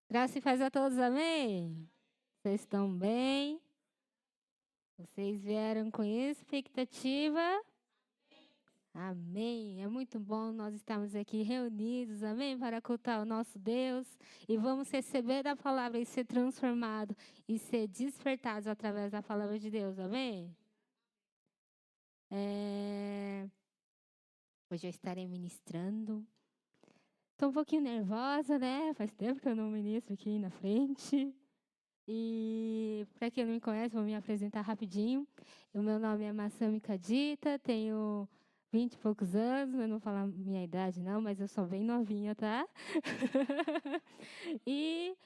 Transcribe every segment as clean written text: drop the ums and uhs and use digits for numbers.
Graça e paz a todos, amém? Vocês estão bem? Vocês vieram com expectativa? Amém. É muito bom nós estarmos aqui reunidos, amém? Para cultuar o nosso Deus. E vamos receber da palavra e ser transformados e ser despertados através da palavra de Deus, amém? Hoje eu estarei ministrando. Estou um pouquinho nervosa, né? Faz tempo que eu não ministro aqui na frente. E para quem não me conhece, vou me apresentar rapidinho. O meu nome é Massami Cadita, tenho 20 e poucos anos, eu não vou falar minha idade não, mas eu sou bem novinha, tá? E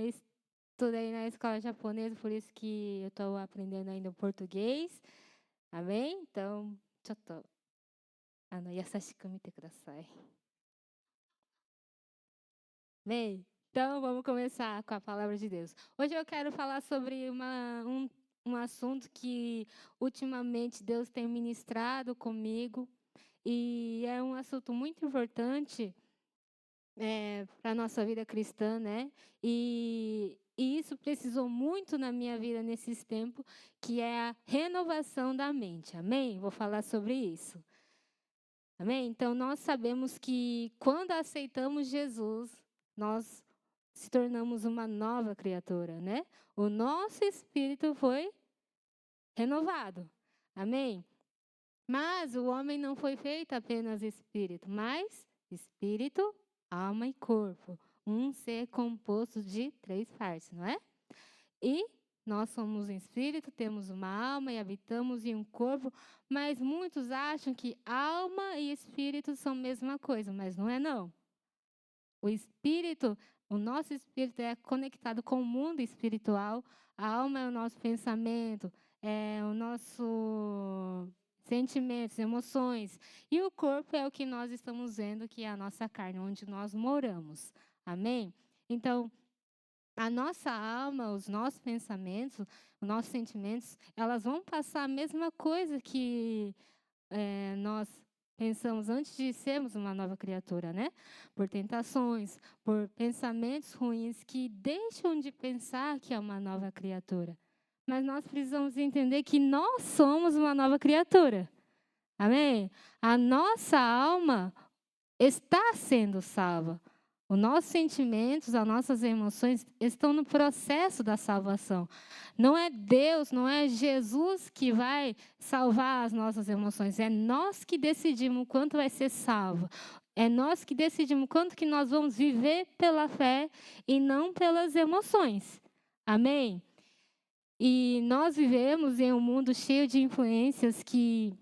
estudei na escola japonesa, por isso que eu estou aprendendo ainda o português. Amém? Então, yasashiku mite kudasai. Amém? Então, vamos começar com a palavra de Deus. Hoje eu quero falar sobre um assunto que ultimamente Deus tem ministrado comigo e é um assunto muito importante para a nossa vida cristã, né? E isso precisou muito na minha vida nesses tempos, que é a renovação da mente. Amém? Vou falar sobre isso. Amém? Então, nós sabemos que quando aceitamos Jesus, nós se tornamos uma nova criatura, né? O nosso espírito foi renovado. Amém? Mas o homem não foi feito apenas espírito, mas espírito, alma e corpo. Um ser composto de 3 partes, não é? E nós somos um espírito, temos uma alma e habitamos em um corpo, mas muitos acham que alma e espírito são a mesma coisa, mas não é não. O nosso espírito é conectado com o mundo espiritual, a alma é o nosso pensamento, é o nosso sentimentos, emoções, e o corpo é o que nós estamos vendo, que é a nossa carne, onde nós moramos. Amém? Então, a nossa alma, os nossos pensamentos, os nossos sentimentos, elas vão passar a mesma coisa que nós pensamos antes de sermos uma nova criatura, né? Por tentações, por pensamentos ruins que deixam de pensar que é uma nova criatura. Mas nós precisamos entender que nós somos uma nova criatura. Amém? A nossa alma está sendo salva. Os nossos sentimentos, as nossas emoções estão no processo da salvação. Não é Deus, não é Jesus que vai salvar as nossas emoções. É nós que decidimos quanto vai ser salvo. É nós que decidimos quanto que nós vamos viver pela fé e não pelas emoções. Amém? E nós vivemos em um mundo cheio de influências que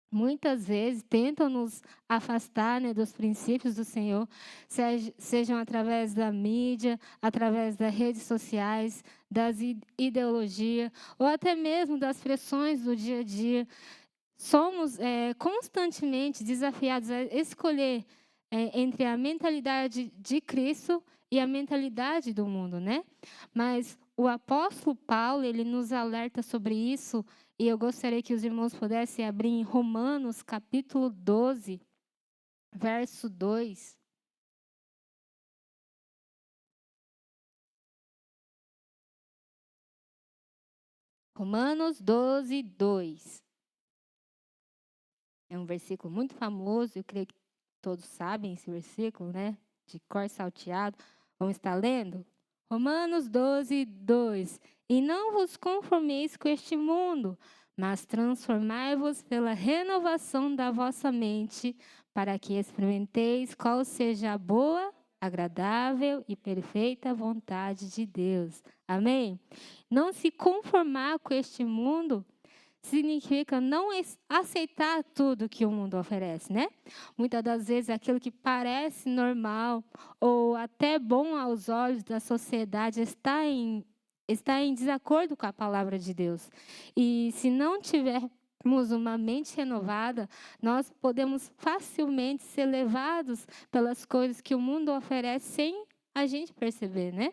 muitas vezes tentam nos afastar, né, dos princípios do Senhor, sejam através da mídia, através das redes sociais, das ideologias, ou até mesmo das pressões do dia a dia. Somos constantemente desafiados a escolher entre a mentalidade de Cristo e a mentalidade do mundo, né? Mas o apóstolo Paulo, ele nos alerta sobre isso, e eu gostaria que os irmãos pudessem abrir em Romanos, capítulo 12, verso 2. Romanos 12, 2. É um versículo muito famoso, eu creio que todos sabem esse versículo, né? De cor salteado. Vamos estar lendo? Romanos 12, 2. E não vos conformeis com este mundo, mas transformai-vos pela renovação da vossa mente, para que experimenteis qual seja a boa, agradável e perfeita vontade de Deus. Amém? Não se conformar com este mundo significa não aceitar tudo que o mundo oferece, né? Muitas das vezes aquilo que parece normal ou até bom aos olhos da sociedade está em desacordo com a palavra de Deus. E se não tivermos uma mente renovada, nós podemos facilmente ser levados pelas coisas que o mundo oferece sem a gente perceber, né?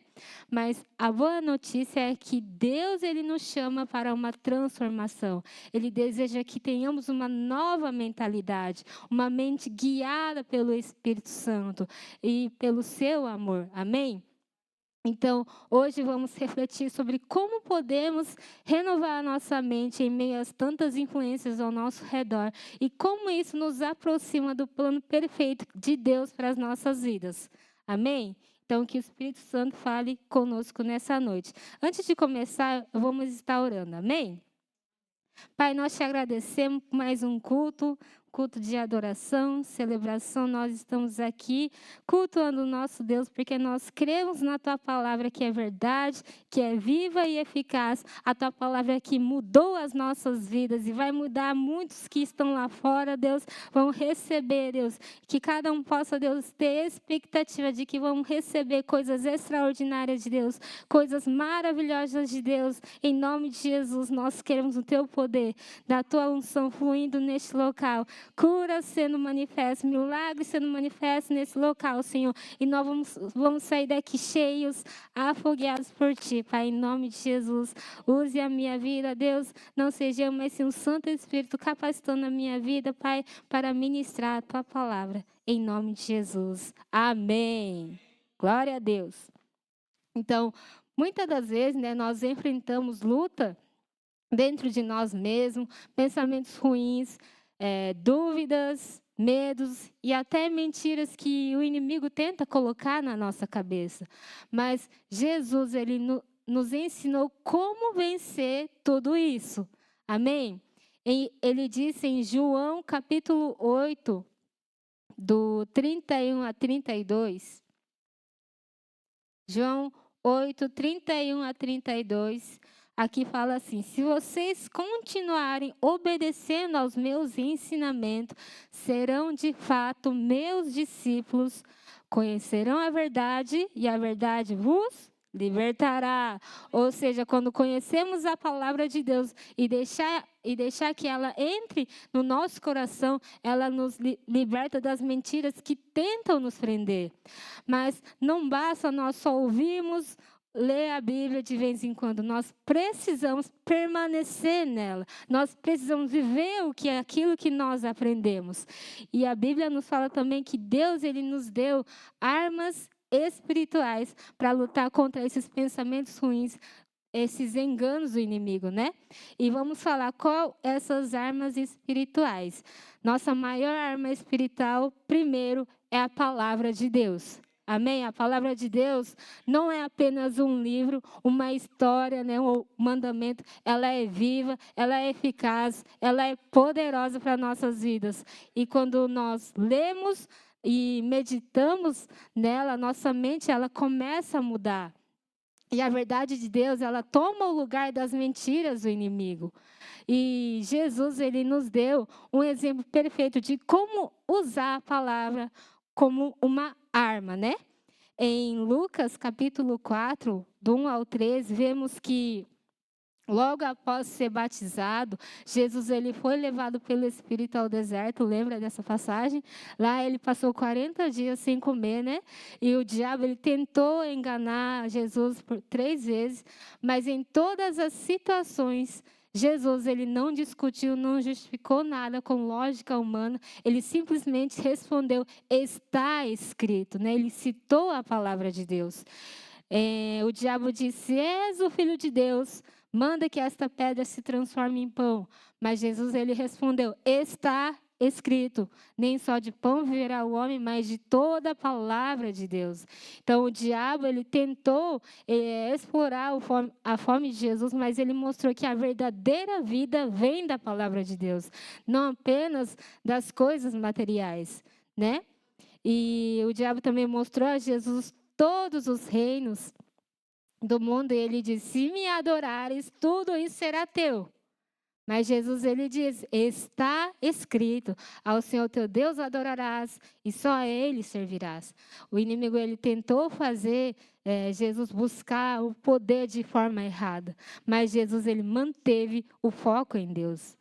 Mas a boa notícia é que Deus, ele nos chama para uma transformação. Ele deseja que tenhamos uma nova mentalidade, uma mente guiada pelo Espírito Santo e pelo seu amor. Amém? Então, hoje vamos refletir sobre como podemos renovar a nossa mente em meio a tantas influências ao nosso redor e como isso nos aproxima do plano perfeito de Deus para as nossas vidas. Amém? Então, que o Espírito Santo fale conosco nessa noite. Antes de começar, vamos estar orando. Amém? Pai, nós te agradecemos por mais um culto de adoração, celebração. Nós estamos aqui cultuando o nosso Deus, porque nós cremos na Tua palavra que é verdade, que é viva e eficaz. A Tua palavra que mudou as nossas vidas e vai mudar muitos que estão lá fora, Deus, vão receber, Deus. Que cada um possa, Deus, ter expectativa de que vão receber coisas extraordinárias de Deus, coisas maravilhosas de Deus. Em nome de Jesus, nós queremos o Teu poder, da Tua unção fluindo neste local. Cura sendo manifesta, milagre sendo manifesto nesse local, Senhor. E nós vamos sair daqui cheios, afogueados por Ti, Pai, em nome de Jesus. Use a minha vida, Deus, não seja eu, mas sim o Santo Espírito capacitando a minha vida, Pai, para ministrar a Tua palavra, em nome de Jesus. Amém. Glória a Deus. Então, muitas das vezes, né, nós enfrentamos luta dentro de nós mesmos, pensamentos ruins, dúvidas, medos e até mentiras que o inimigo tenta colocar na nossa cabeça. Mas Jesus, ele nos ensinou como vencer tudo isso. Amém? Ele disse em João capítulo 8, do 31 a 32. João 8, 31 a 32. Aqui fala assim: se vocês continuarem obedecendo aos meus ensinamentos, serão de fato meus discípulos, conhecerão a verdade e a verdade vos libertará. Ou seja, quando conhecemos a palavra de Deus e deixar que ela entre no nosso coração, ela nos liberta das mentiras que tentam nos prender. Mas não basta nós só ouvirmos, ler a Bíblia de vez em quando, nós precisamos permanecer nela, nós precisamos viver aquilo que nós aprendemos. E a Bíblia nos fala também que Deus, ele nos deu armas espirituais para lutar contra esses pensamentos ruins, esses enganos do inimigo, né? E vamos falar qual essas armas espirituais. Nossa maior arma espiritual, primeiro, é a palavra de Deus. Amém? A palavra de Deus não é apenas um livro, uma história, né, um mandamento. Ela é viva, ela é eficaz, ela é poderosa para nossas vidas. E quando nós lemos e meditamos nela, nossa mente ela começa a mudar. E a verdade de Deus, ela toma o lugar das mentiras do inimigo. E Jesus, ele nos deu um exemplo perfeito de como usar a palavra como uma arma, né? Em Lucas, capítulo 4, do 1 ao 13, vemos que logo após ser batizado, Jesus ele foi levado pelo Espírito ao deserto, lembra dessa passagem? Lá ele passou 40 dias sem comer, né? E o diabo ele tentou enganar Jesus por 3 vezes, mas em todas as situações, Jesus ele não discutiu, não justificou nada com lógica humana, ele simplesmente respondeu, está escrito, né? Ele citou a palavra de Deus. O diabo disse, és o Filho de Deus, manda que esta pedra se transforme em pão. Mas Jesus ele respondeu, está escrito, nem só de pão viverá o homem, mas de toda a palavra de Deus. Então o diabo ele tentou explorar a fome de Jesus, mas ele mostrou que a verdadeira vida vem da palavra de Deus, não apenas das coisas materiais, né? E o diabo também mostrou a Jesus todos os reinos do mundo, e ele diz, se me adorares, tudo isso será teu. Mas Jesus, ele diz, está escrito, ao Senhor teu Deus adorarás, e só a Ele servirás. O inimigo, ele tentou fazer Jesus buscar o poder de forma errada, mas Jesus, ele manteve o foco em Deus.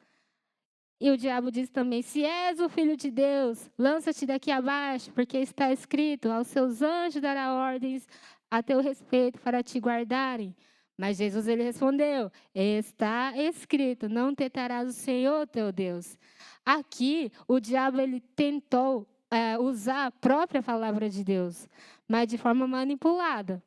E o diabo diz também: se és o filho de Deus, lança-te daqui abaixo, porque está escrito: aos seus anjos dará ordens a teu respeito para te guardarem. Mas Jesus ele respondeu: está escrito: não tentarás o Senhor teu Deus. Aqui o diabo ele tentou usar a própria palavra de Deus, mas de forma manipulada.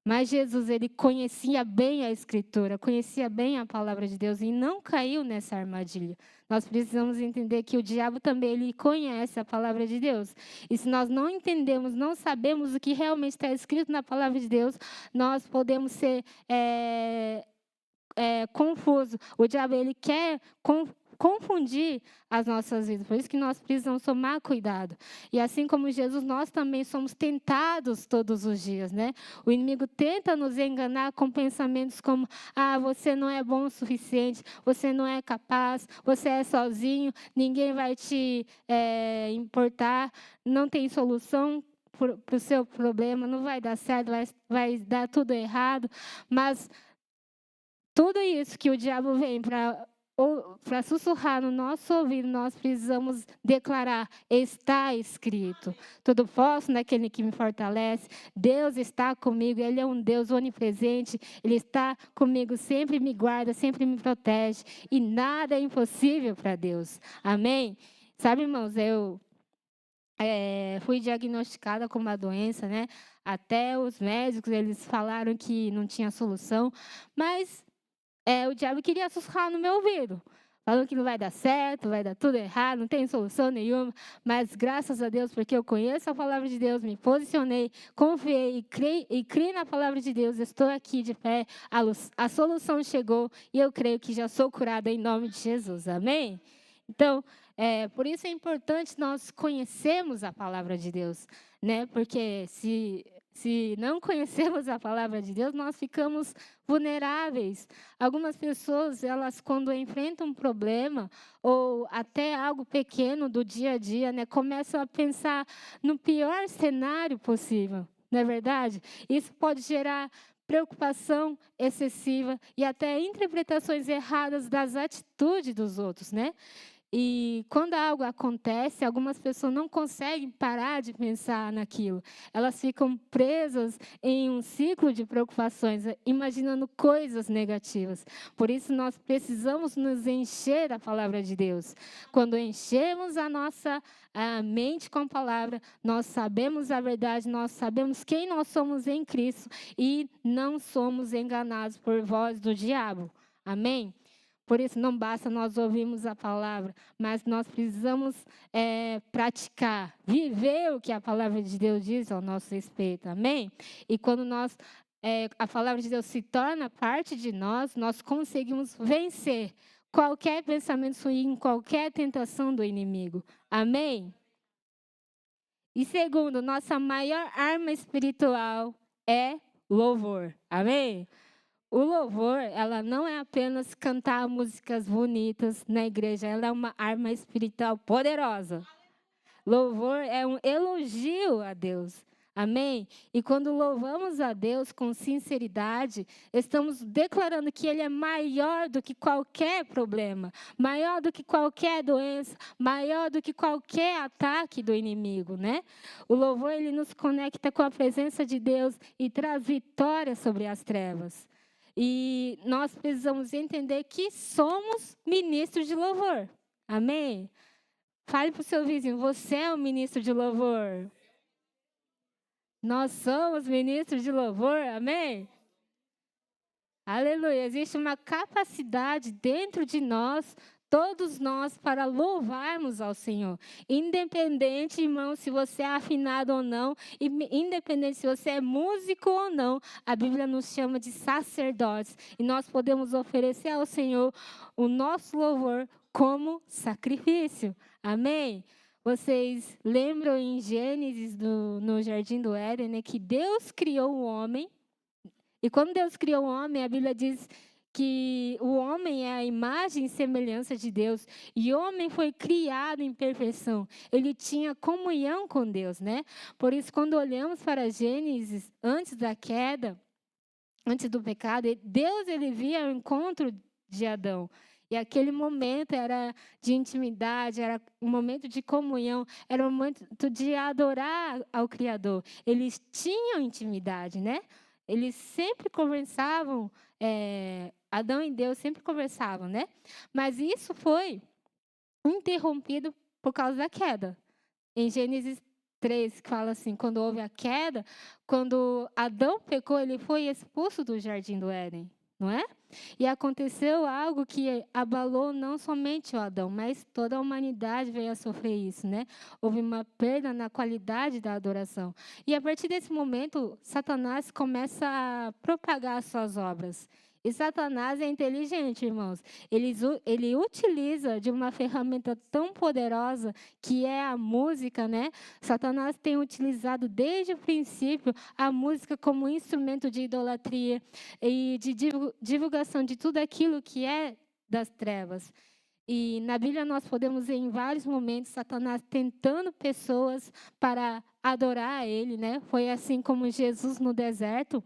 Mas Jesus, ele conhecia bem a Escritura, conhecia bem a palavra de Deus e não caiu nessa armadilha. Nós precisamos entender que o diabo também ele conhece a palavra de Deus. E se nós não entendemos, não sabemos o que realmente está escrito na palavra de Deus, nós podemos ser confusos. O diabo ele quer confundir as nossas vidas. Por isso que nós precisamos tomar cuidado. E assim como Jesus, nós também somos tentados todos os dias, né? O inimigo tenta nos enganar com pensamentos como: ah, você não é bom o suficiente, você não é capaz, você é sozinho, ninguém vai te importar, não tem solução para o seu problema, não vai dar certo, vai dar tudo errado. Mas tudo isso que o diabo vem para sussurrar no nosso ouvido, nós precisamos declarar: está escrito. Tudo posso naquele que me fortalece. Deus está comigo, Ele é um Deus onipresente. Ele está comigo, sempre me guarda, sempre me protege. E nada é impossível para Deus. Amém? Sabe, irmãos, eu fui diagnosticada com uma doença, né? Até os médicos, eles falaram que não tinha solução. Mas o diabo queria sussurrar no meu ouvido, falando que não vai dar certo, vai dar tudo errado, não tem solução nenhuma. Mas graças a Deus, porque eu conheço a palavra de Deus, me posicionei, confiei e criei na palavra de Deus, estou aqui de pé, a solução chegou e eu creio que já sou curada em nome de Jesus. Amém? Então, por isso é importante nós conhecermos a palavra de Deus, né? Porque se não conhecemos a palavra de Deus, nós ficamos vulneráveis. Algumas pessoas, elas quando enfrentam um problema ou até algo pequeno do dia a dia, né, começam a pensar no pior cenário possível, não é verdade? Isso pode gerar preocupação excessiva e até interpretações erradas das atitudes dos outros, né? E quando algo acontece, algumas pessoas não conseguem parar de pensar naquilo. Elas ficam presas em um ciclo de preocupações, imaginando coisas negativas. Por isso, nós precisamos nos encher da palavra de Deus. Quando enchemos a nossa mente com a palavra, nós sabemos a verdade, nós sabemos quem nós somos em Cristo e não somos enganados por voz do diabo. Amém? Por isso, não basta nós ouvirmos a palavra, mas nós precisamos praticar, viver o que a palavra de Deus diz ao nosso respeito. Amém? E quando a palavra de Deus se torna parte de nós, nós conseguimos vencer qualquer pensamento ruim, qualquer tentação do inimigo. Amém? E segundo, nossa maior arma espiritual é louvor. Amém? O louvor, ela não é apenas cantar músicas bonitas na igreja, ela é uma arma espiritual poderosa. Louvor é um elogio a Deus. Amém? E quando louvamos a Deus com sinceridade, estamos declarando que Ele é maior do que qualquer problema, maior do que qualquer doença, maior do que qualquer ataque do inimigo, né? O louvor, ele nos conecta com a presença de Deus e traz vitória sobre as trevas. E nós precisamos entender que somos ministros de louvor. Amém? Fale para o seu vizinho: você é um ministro de louvor. Nós somos ministros de louvor. Amém? Aleluia. Existe uma capacidade dentro de nós, todos nós, para louvarmos ao Senhor. Independente, irmão, se você é afinado ou não, independente se você é músico ou não, a Bíblia nos chama de sacerdotes. E nós podemos oferecer ao Senhor o nosso louvor como sacrifício. Amém? Vocês lembram em Gênesis, no Jardim do Éden, né, que Deus criou o homem. E quando Deus criou o homem, a Bíblia diz que o homem é a imagem e semelhança de Deus. E o homem foi criado em perfeição. Ele tinha comunhão com Deus, né? Por isso, quando olhamos para Gênesis, antes da queda, antes do pecado, Deus ele via o encontro de Adão. E aquele momento era de intimidade, era um momento de comunhão, era um momento de adorar ao Criador. Eles tinham intimidade, né? Eles sempre conversavam, Adão e Deus sempre conversavam, né? Mas isso foi interrompido por causa da queda. Em Gênesis 3, que fala assim, quando houve a queda, quando Adão pecou, ele foi expulso do jardim do Éden, não é? E aconteceu algo que abalou não somente o Adão, mas toda a humanidade veio a sofrer isso, né? Houve uma perda na qualidade da adoração. E a partir desse momento, Satanás começa a propagar as suas obras. E Satanás é inteligente, irmãos. Ele utiliza de uma ferramenta tão poderosa que é a música, né? Satanás tem utilizado desde o princípio a música como instrumento de idolatria e de divulgação de tudo aquilo que é das trevas. E na Bíblia nós podemos ver em vários momentos Satanás tentando pessoas para adorar a ele, né? Foi assim como Jesus no deserto.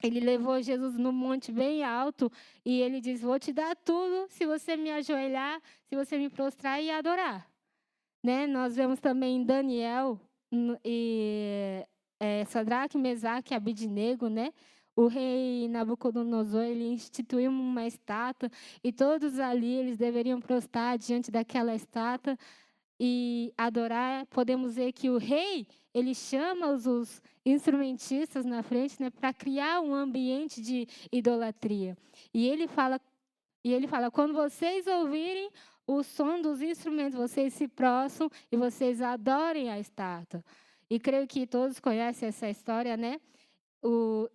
Ele levou Jesus num monte bem alto e ele diz: vou te dar tudo se você me ajoelhar, se você me prostrar e adorar. Né? Nós vemos também em Daniel e Sadraque, Mesaque e Abidnego, né? O rei Nabucodonosor, ele instituiu uma estátua e todos ali eles deveriam prostrar diante daquela estátua e adorar. Podemos ver que o rei, ele chama os instrumentistas na frente, né, para criar um ambiente de idolatria. E ele fala, quando vocês ouvirem o som dos instrumentos, vocês se prostram e vocês adorem a estátua. E creio que todos conhecem essa história, né?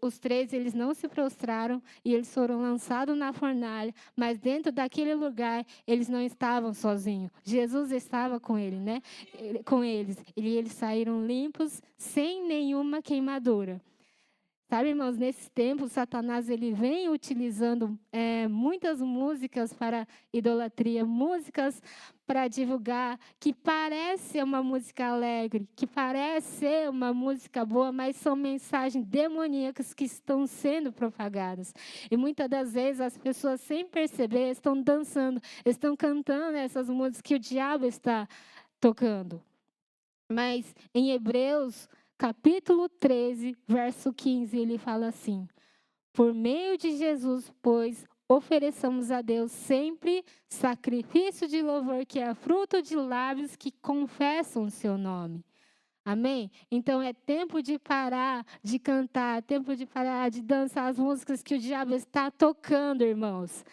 Os três, eles não se prostraram e eles foram lançados na fornalha, mas dentro daquele lugar, eles não estavam sozinhos. Jesus estava com ele, né? Com eles. E eles saíram limpos, sem nenhuma queimadura. Sabe, irmãos, nesses tempos, Satanás ele vem utilizando muitas músicas para idolatria, músicas para divulgar, que parece uma música alegre, que parece ser uma música boa, mas são mensagens demoníacas que estão sendo propagadas. E muitas das vezes as pessoas, sem perceber, estão dançando, estão cantando essas músicas que o diabo está tocando. Mas em Hebreus capítulo 13, verso 15, ele fala assim: por meio de Jesus, pois, ofereçamos a Deus sempre sacrifício de louvor, que é fruto de lábios que confessam o seu nome. Amém? Então é tempo de parar de cantar, é tempo de parar de dançar as músicas que o diabo está tocando, irmãos.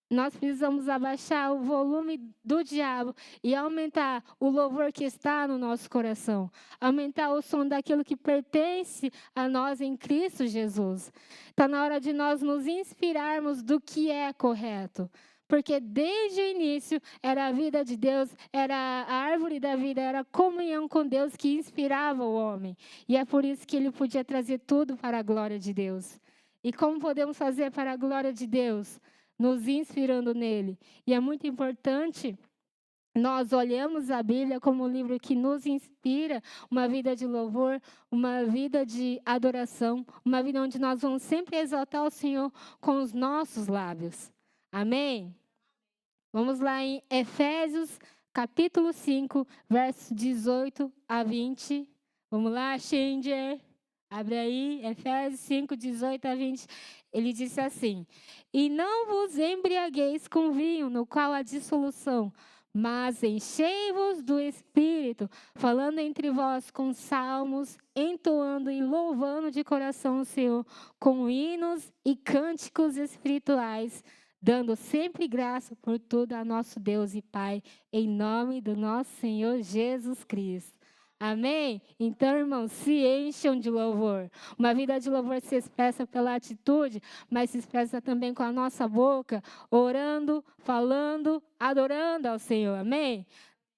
Nós precisamos abaixar o volume do diabo e aumentar o louvor que está no nosso coração. Aumentar o som daquilo que pertence a nós em Cristo Jesus. Está na hora de nós nos inspirarmos do que é correto. Porque desde o início era a vida de Deus, era a árvore da vida, era a comunhão com Deus que inspirava o homem. E é por isso que ele podia trazer tudo para a glória de Deus. E como podemos fazer para a glória de Deus? Nos inspirando nele. E é muito importante nós olhamos a Bíblia como um livro que nos inspira uma vida de louvor, uma vida de adoração, uma vida onde nós vamos sempre exaltar o Senhor com os nossos lábios. Amém? Vamos lá em Efésios, capítulo 5, versos 18 a 20. Vamos lá, Schinger. Abre aí, Efésios 5, 18 a 20. Ele disse assim: e não vos embriagueis com vinho, no qual há dissolução, mas enchei-vos do Espírito, falando entre vós com salmos, entoando e louvando de coração o Senhor, com hinos e cânticos espirituais, dando sempre graça por tudo a nosso Deus e Pai, em nome do nosso Senhor Jesus Cristo. Amém? Então, irmãos, se encham de louvor. Uma vida de louvor se expressa pela atitude, mas se expressa também com a nossa boca, orando, falando, adorando ao Senhor. Amém?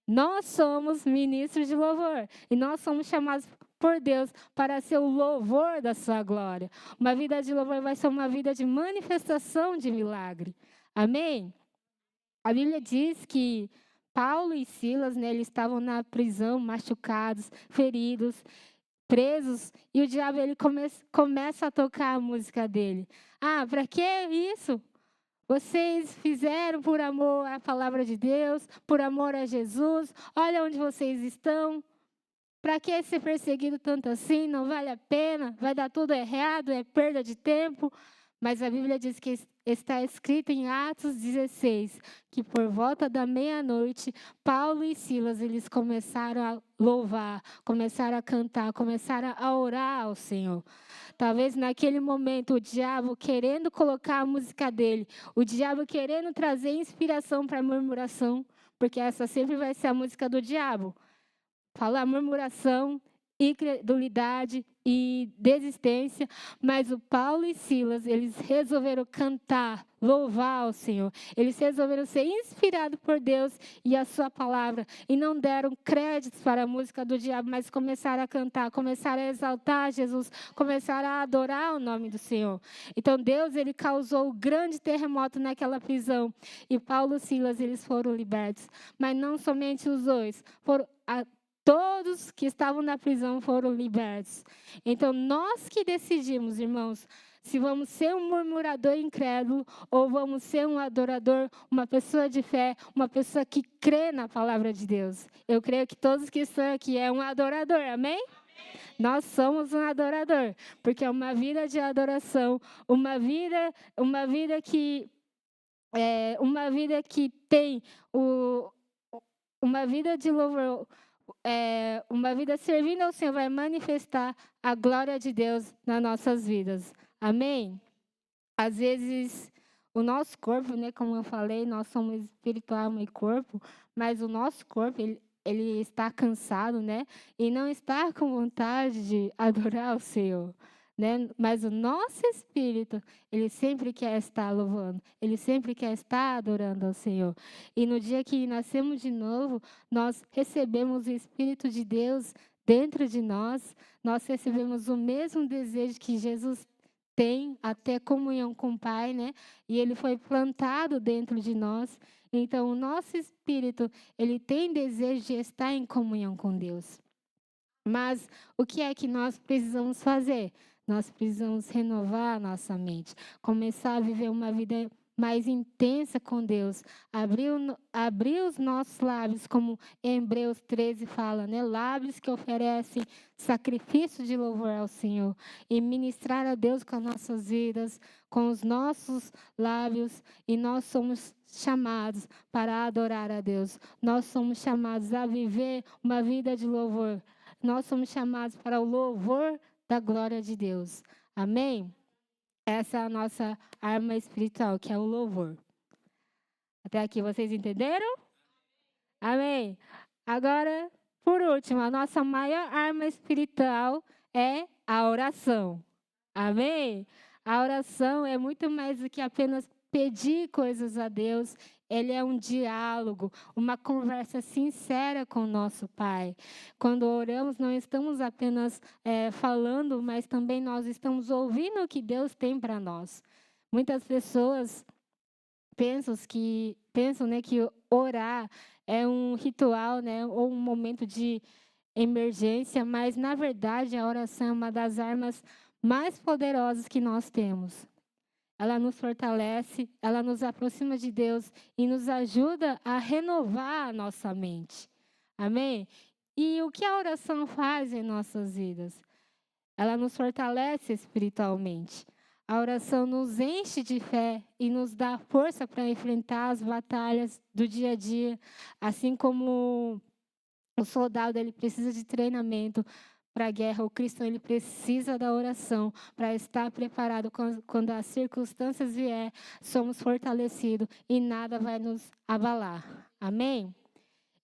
Nós somos ministros de louvor e nós somos chamados por Deus para ser o louvor da sua glória. Uma vida de louvor vai ser uma vida de manifestação de milagre. Amém? A Bíblia diz que Paulo e Silas, né, eles estavam na prisão, machucados, feridos, presos, e o diabo ele começa a tocar a música dele. Ah, para que isso? Vocês fizeram por amor à palavra de Deus, por amor a Jesus. Olha onde vocês estão. Para que ser perseguido tanto assim? Não vale a pena, vai dar tudo errado, é perda de tempo. Mas a Bíblia diz que está escrito em Atos 16, que por volta da meia-noite, Paulo e Silas, eles começaram a louvar, começaram a cantar, começaram a orar ao Senhor. Talvez naquele momento o diabo querendo colocar a música dele, o diabo querendo trazer inspiração para a murmuração, porque essa sempre vai ser a música do diabo. Falar murmuração, incredulidade e desistência, mas o Paulo e Silas, eles resolveram cantar, louvar ao Senhor. Eles resolveram ser inspirados por Deus e a sua palavra, e não deram créditos para a música do diabo, mas começaram a cantar, começaram a exaltar Jesus, começaram a adorar o nome do Senhor. Então Deus, ele causou um grande terremoto naquela prisão, e Paulo e Silas, eles foram libertos. Mas não somente os dois, todos que estavam na prisão foram libertos. Então, nós que decidimos, irmãos, se vamos ser um murmurador incrédulo ou vamos ser um adorador, uma pessoa de fé, uma pessoa que crê na palavra de Deus. Eu creio que todos que estão aqui é um adorador, amém? Nós somos um adorador, porque é uma vida de adoração, uma vida que tem uma vida de louvor. Uma vida servindo ao Senhor vai manifestar a glória de Deus nas nossas vidas. Amém? Às vezes, o nosso corpo, né, como eu falei, nós somos espiritual, alma e corpo, mas o nosso corpo, ele está cansado, né? E não está com vontade de adorar o Senhor. Né? Mas o nosso espírito, ele sempre quer estar louvando, ele sempre quer estar adorando ao Senhor. E no dia que nascemos de novo, nós recebemos o Espírito de Deus dentro de nós, nós recebemos o mesmo desejo que Jesus tem, até comunhão com o Pai, né? E ele foi plantado dentro de nós. Então, o nosso espírito, ele tem desejo de estar em comunhão com Deus. Mas o que é que nós precisamos fazer? Nós precisamos renovar a nossa mente, começar a viver uma vida mais intensa com Deus, abrir os nossos lábios, como Hebreus 13 fala, né? Lábios que oferecem sacrifício de louvor ao Senhor, e ministrar a Deus com as nossas vidas, com os nossos lábios, e nós somos chamados para adorar a Deus, nós somos chamados a viver uma vida de louvor, nós somos chamados para o louvor da glória de Deus. Amém? Essa é a nossa arma espiritual, que é o louvor. Até aqui vocês entenderam? Amém? Agora, por último, a nossa maior arma espiritual é a oração. Amém? A oração é muito mais do que apenas pedir coisas a Deus. Ele é um diálogo, uma conversa sincera com o nosso Pai. Quando oramos, não estamos apenas falando, mas também nós estamos ouvindo o que Deus tem para nós. Muitas pessoas pensam que orar é um ritual, né, ou um momento de emergência, mas, na verdade, a oração é uma das armas mais poderosas que nós temos. Ela nos fortalece, ela nos aproxima de Deus e nos ajuda a renovar a nossa mente. Amém? E o que a oração faz em nossas vidas? Ela nos fortalece espiritualmente. A oração nos enche de fé e nos dá força para enfrentar as batalhas do dia a dia, assim como o soldado ele precisa de treinamento para a guerra, o cristão ele precisa da oração para estar preparado quando as circunstâncias vier, somos fortalecidos e nada vai nos abalar. Amém?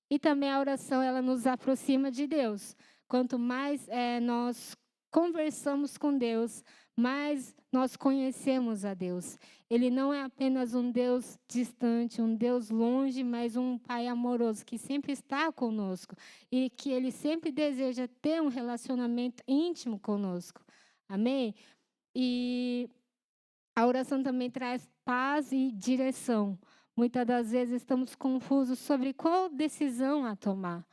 E também a oração ela nos aproxima de Deus. Quanto mais nós conversamos com Deus, mais nós conhecemos a Deus. Ele não é apenas um Deus distante, um Deus longe, mas um Pai amoroso que sempre está conosco e que Ele sempre deseja ter um relacionamento íntimo conosco. Amém? E a oração também traz paz e direção. Muitas das vezes estamos confusos sobre qual decisão a tomar.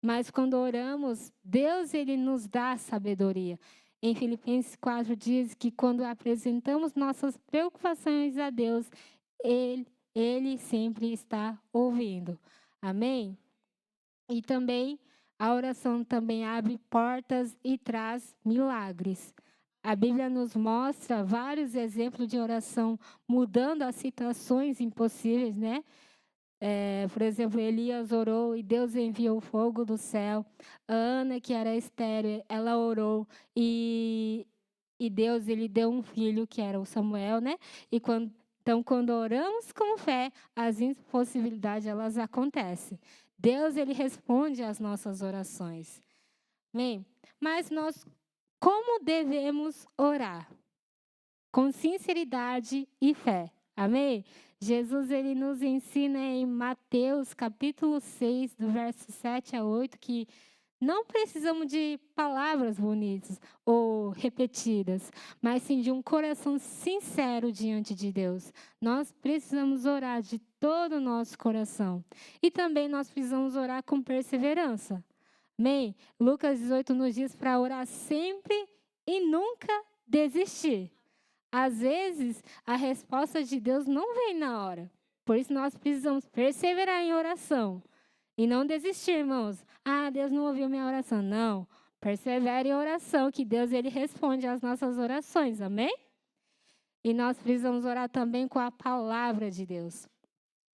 Mas quando oramos, Deus ele nos dá sabedoria. Em Filipenses 4 diz que quando apresentamos nossas preocupações a Deus, Ele sempre está ouvindo. Amém? E também a oração também abre portas e traz milagres. A Bíblia nos mostra vários exemplos de oração mudando as situações impossíveis, né? Por exemplo, Elias orou e Deus enviou fogo do céu. A Ana, que era estéril, ela orou e Deus ele deu um filho, que era o Samuel, né? Então, quando oramos com fé, as impossibilidades elas acontecem. Deus ele responde às nossas orações. Amém? Mas nós como devemos orar? Com sinceridade e fé. Amém? Jesus ele nos ensina em Mateus capítulo 6, do verso 7 a 8, que não precisamos de palavras bonitas ou repetidas, mas sim de um coração sincero diante de Deus. Nós precisamos orar de todo o nosso coração. E também nós precisamos orar com perseverança. Amém? Lucas 18 nos diz para orar sempre e nunca desistir. Às vezes, a resposta de Deus não vem na hora. Por isso, nós precisamos perseverar em oração. E não desistir, irmãos. Ah, Deus não ouviu minha oração. Não. Persevere em oração, que Deus ele responde às nossas orações. Amém? E nós precisamos orar também com a palavra de Deus.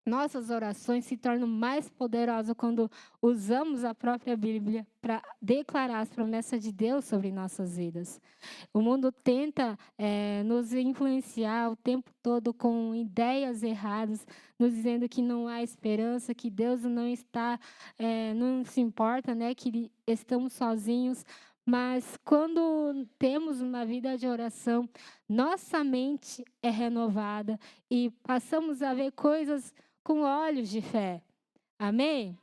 Nossas orações se tornam mais poderosas quando usamos a própria Bíblia para declarar as promessas de Deus sobre nossas vidas. O mundo tenta nos influenciar o tempo todo com ideias erradas, nos dizendo que não há esperança, que Deus não está, não se importa, né, que estamos sozinhos. Mas quando temos uma vida de oração, nossa mente é renovada e passamos a ver coisas com olhos de fé. Amém?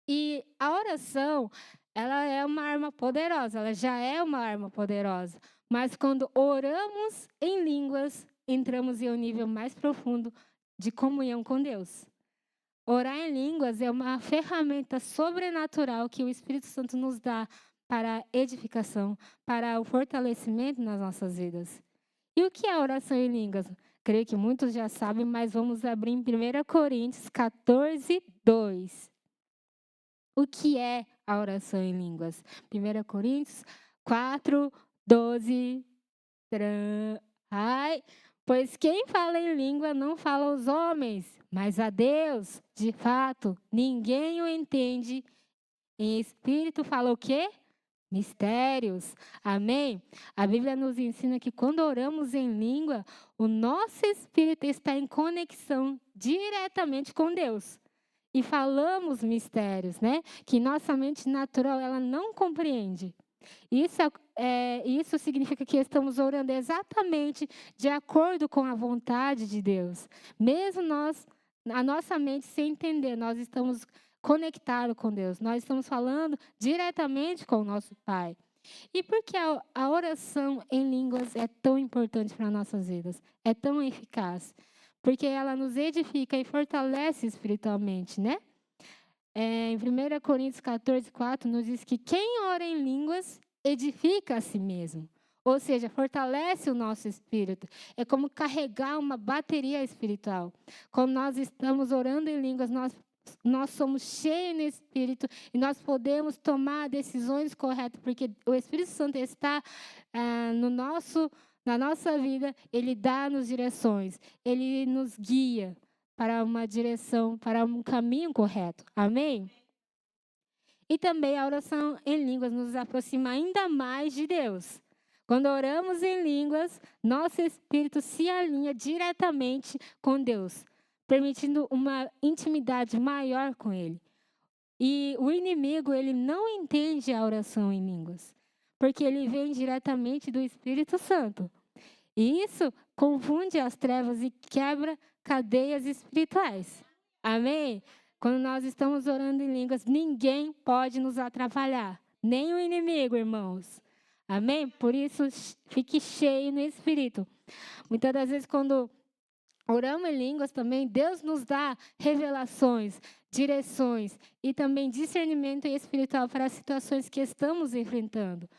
E a oração, ela é uma arma poderosa, ela já é uma arma poderosa. Mas quando oramos em línguas, entramos em um nível mais profundo de comunhão com Deus. Orar em línguas é uma ferramenta sobrenatural que o Espírito Santo nos dá para a edificação, para o fortalecimento nas nossas vidas. E o que é oração em línguas? Creio que muitos já sabem, mas vamos abrir em 1 Coríntios 14, 2. O que é a oração em línguas? 1 Coríntios 4, 12. Pois quem fala em língua não fala aos homens, mas a Deus. De fato, ninguém o entende. Em espírito fala o quê? Mistérios. Amém? A Bíblia nos ensina que quando oramos em língua, o nosso espírito está em conexão diretamente com Deus. E falamos mistérios, né? Que nossa mente natural ela não compreende. Isso significa que estamos orando exatamente de acordo com a vontade de Deus. Mesmo a nossa mente sem entender, nós estamos conectados com Deus. Nós estamos falando diretamente com o nosso Pai. E por que a oração em línguas é tão importante para nossas vidas? É tão eficaz? Porque ela nos edifica e fortalece espiritualmente, né? Em 1 Coríntios 14, 4, nos diz que quem ora em línguas edifica a si mesmo. Ou seja, fortalece o nosso espírito. É como carregar uma bateria espiritual. Quando nós estamos orando em línguas, nós somos cheios no Espírito e nós podemos tomar decisões corretas, porque o Espírito Santo está na nossa vida, ele dá-nos direções, ele nos guia para uma direção, para um caminho correto. Amém? E também a oração em línguas nos aproxima ainda mais de Deus. Quando oramos em línguas, nosso espírito se alinha diretamente com Deus, permitindo uma intimidade maior com Ele. E o inimigo, ele não entende a oração em línguas, porque ele vem diretamente do Espírito Santo. E isso confunde as trevas e quebra cadeias espirituais. Amém? Quando nós estamos orando em línguas, ninguém pode nos atrapalhar, nem o inimigo, irmãos. Amém? Por isso, fique cheio no Espírito. Muitas das vezes, quando oramos em línguas também, Deus nos dá revelações, direções e também discernimento espiritual para as situações que estamos enfrentando.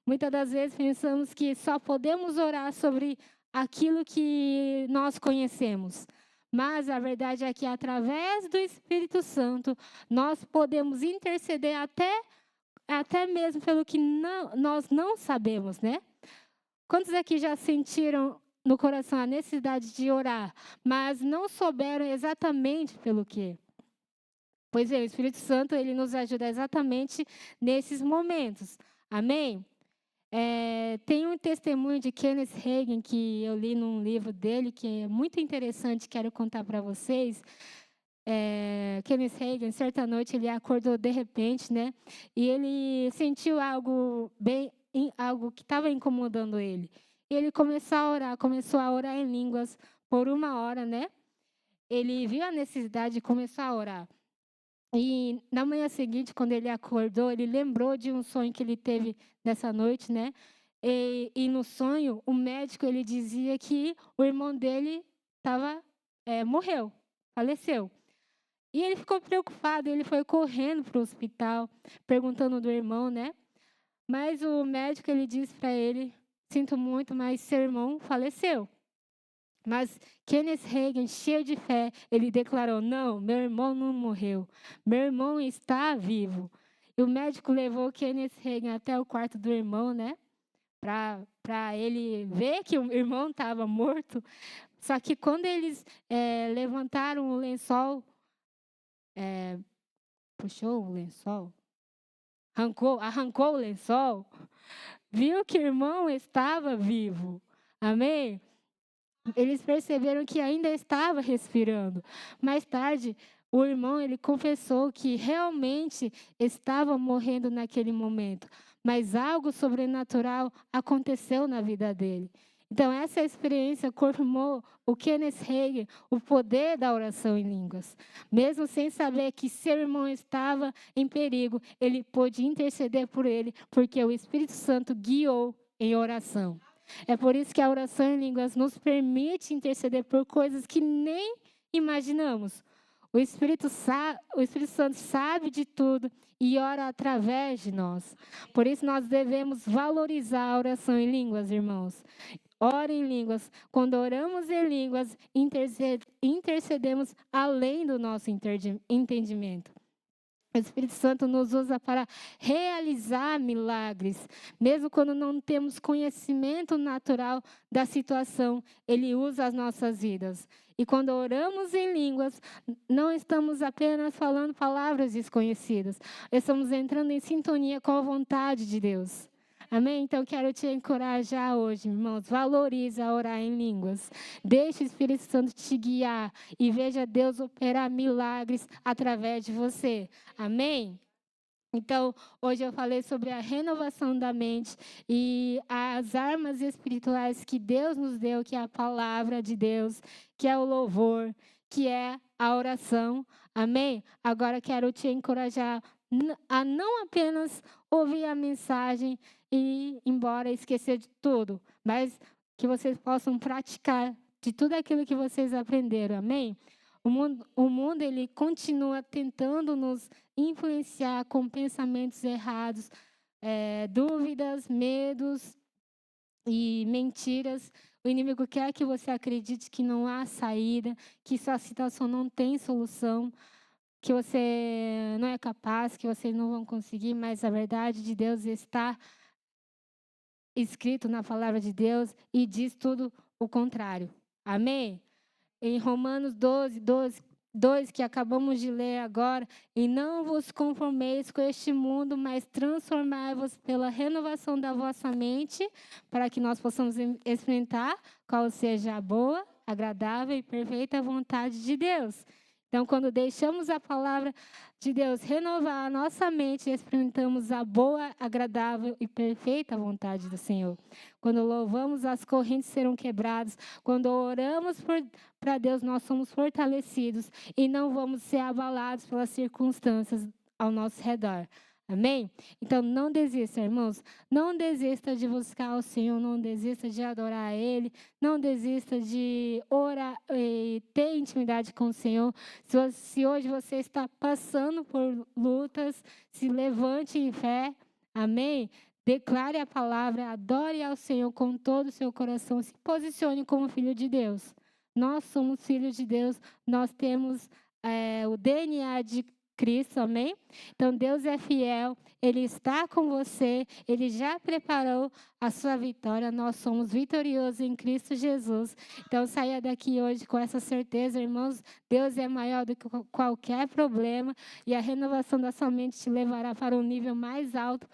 Muitas das vezes pensamos que só podemos orar sobre aquilo que nós conhecemos. Mas a verdade é que, através do Espírito Santo, nós podemos interceder até mesmo pelo que nós não sabemos, né? Quantos aqui já sentiram no coração a necessidade de orar, mas não souberam exatamente pelo quê? Pois é, o Espírito Santo, ele nos ajuda exatamente nesses momentos. Amém? Tem um testemunho de Kenneth Hagin que eu li num livro dele, que é muito interessante, quero contar para vocês. Kenneth Hagin, certa noite, ele acordou de repente, né? E ele sentiu algo que estava incomodando ele. E ele começou a orar em línguas por 1 hora, né? Ele viu a necessidade e começou a orar. E na manhã seguinte, quando ele acordou, ele lembrou de um sonho que ele teve nessa noite, né? E no sonho, o médico ele dizia que o irmão dele morreu, faleceu. E ele ficou preocupado, ele foi correndo para o hospital, perguntando do irmão, né? Mas o médico ele disse para ele: sinto muito, mas seu irmão faleceu. Mas Kenneth Hagin, cheio de fé, ele declarou: não, meu irmão não morreu, meu irmão está vivo. E o médico levou Kenneth Hagin até o quarto do irmão, né? Para ele ver que o irmão estava morto. Só que quando eles levantaram o lençol, puxou o lençol, arrancou o lençol, viu que o irmão estava vivo. Amém? Eles perceberam que ainda estava respirando. Mais tarde, o irmão ele confessou que realmente estava morrendo naquele momento, mas algo sobrenatural aconteceu na vida dele. Então, essa experiência confirmou o Kenneth Hagin, o poder da oração em línguas. Mesmo sem saber que seu irmão estava em perigo, ele pôde interceder por ele, porque o Espírito Santo guiou em oração. É por isso que a oração em línguas nos permite interceder por coisas que nem imaginamos. O Espírito Santo sabe de tudo e ora através de nós. Por isso nós devemos valorizar a oração em línguas, irmãos. Ora em línguas. Quando oramos em línguas, intercedemos além do nosso entendimento. O Espírito Santo nos usa para realizar milagres. Mesmo quando não temos conhecimento natural da situação, Ele usa as nossas vidas. E quando oramos em línguas, não estamos apenas falando palavras desconhecidas. Estamos entrando em sintonia com a vontade de Deus. Amém? Então, quero te encorajar hoje, irmãos. Valorize a orar em línguas. Deixe o Espírito Santo te guiar e veja Deus operar milagres através de você. Amém? Então, hoje eu falei sobre a renovação da mente e as armas espirituais que Deus nos deu, que é a palavra de Deus, que é o louvor, que é a oração. Amém? Agora quero te encorajar a não apenas ouvir a mensagem e ir embora esquecer de tudo, mas que vocês possam praticar de tudo aquilo que vocês aprenderam. Amém? O mundo ele continua tentando nos influenciar com pensamentos errados, dúvidas, medos e mentiras. O inimigo quer que você acredite que não há saída, que sua situação não tem solução, que você não é capaz, que vocês não vão conseguir, mas a verdade de Deus está escrito na palavra de Deus e diz tudo o contrário. Amém? Em Romanos 2, que acabamos de ler agora, e não vos conformeis com este mundo, mas transformai-vos pela renovação da vossa mente, para que nós possamos experimentar qual seja a boa, agradável e perfeita vontade de Deus. Então, quando deixamos a palavra de Deus renovar a nossa mente, experimentamos a boa, agradável e perfeita vontade do Senhor. Quando louvamos, as correntes serão quebradas. Quando oramos para Deus, nós somos fortalecidos e não vamos ser abalados pelas circunstâncias ao nosso redor. Amém? Então, não desista, irmãos. Não desista de buscar o Senhor, não desista de adorar a Ele, não desista de orar e ter intimidade com o Senhor. Se hoje você está passando por lutas, se levante em fé. Amém? declare a palavra, adore ao Senhor com todo o seu coração, se posicione como filho de Deus. Nós somos filhos de Deus, nós temos o DNA de Cristo, amém? Então, Deus é fiel, Ele está com você, Ele já preparou a sua vitória, nós somos vitoriosos em Cristo Jesus. Então, saia daqui hoje com essa certeza, irmãos, Deus é maior do que qualquer problema e a renovação da sua mente te levará para um nível mais alto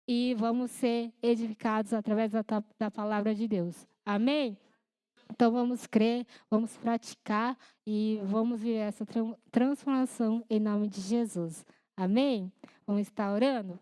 e vamos ser edificados através da palavra de Deus. Amém? Então, vamos crer, vamos praticar e vamos ver essa transformação em nome de Jesus. Amém? Vamos estar orando?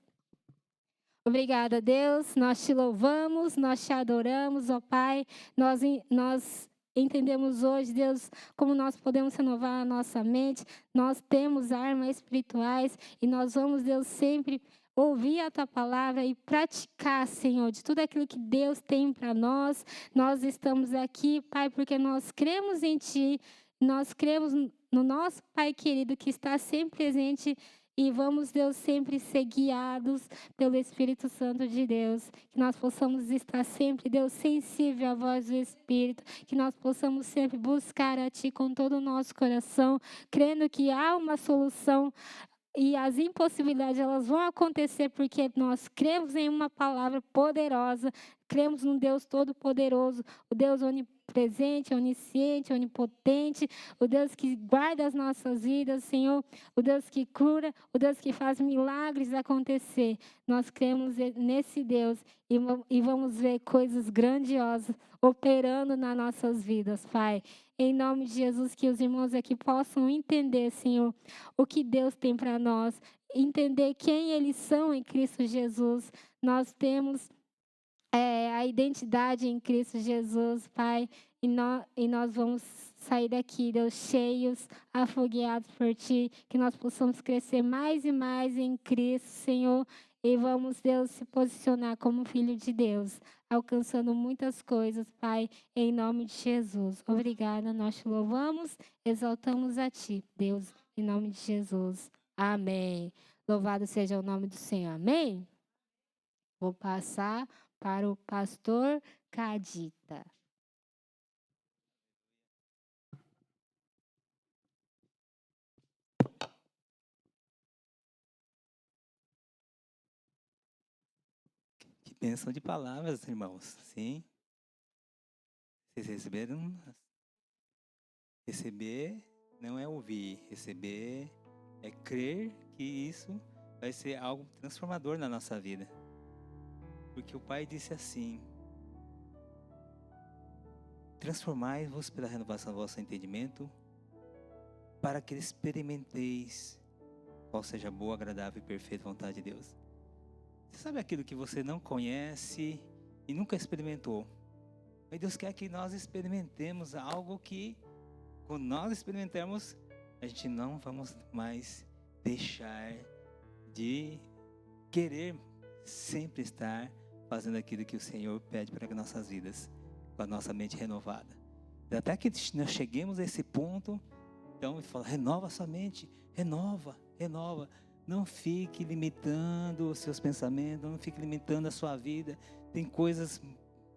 Obrigada, Deus. Nós te louvamos, nós te adoramos, ó Pai. Nós entendemos hoje, Deus, como nós podemos renovar a nossa mente. Nós temos armas espirituais e nós vamos, Deus, sempre ouvir a Tua palavra e praticar, Senhor, de tudo aquilo que Deus tem para nós. Nós estamos aqui, Pai, porque nós cremos em Ti, nós cremos no nosso Pai querido que está sempre presente e vamos, Deus, sempre ser guiados pelo Espírito Santo de Deus. Que nós possamos estar sempre, Deus, sensível à voz do Espírito. Que nós possamos sempre buscar a Ti com todo o nosso coração, crendo que há uma solução. E as impossibilidades, elas vão acontecer porque nós cremos em uma palavra poderosa, cremos num Deus todo-poderoso, o Deus onipresente, onisciente, onipotente, o Deus que guarda as nossas vidas, Senhor, o Deus que cura, o Deus que faz milagres acontecer. Nós cremos nesse Deus e vamos ver coisas grandiosas operando nas nossas vidas, Pai. Em nome de Jesus, que os irmãos aqui possam entender, Senhor, o que Deus tem para nós, entender quem eles são em Cristo Jesus. Nós temos a identidade em Cristo Jesus, Pai, e nós vamos sair daqui, Deus, cheios, afogueados por Ti, que nós possamos crescer mais e mais em Cristo, Senhor, e vamos, Deus, se posicionar como filho de Deus, alcançando muitas coisas, Pai, em nome de Jesus. Obrigada, nós te louvamos, exaltamos a Ti, Deus, em nome de Jesus. Amém. Louvado seja o nome do Senhor. Amém? Vou passar para o pastor Cadita. Que bênção de palavras, irmãos. Sim. Vocês receberam? Receber não é ouvir. Receber é crer que isso vai ser algo transformador na nossa vida. Porque o Pai disse assim: transformai-vos pela renovação do vosso entendimento, para que experimenteis qual seja a boa, agradável e perfeita vontade de Deus. Você sabe aquilo que você não conhece e nunca experimentou? Mas Deus quer que nós experimentemos algo que, quando nós experimentarmos, a gente não vamos mais deixar de querer sempre estar fazendo aquilo que o Senhor pede para as nossas vidas, com a nossa mente renovada. Até que nós cheguemos a esse ponto, então Ele fala: renova a sua mente, renova. Não fique limitando os seus pensamentos, não fique limitando a sua vida. Tem coisas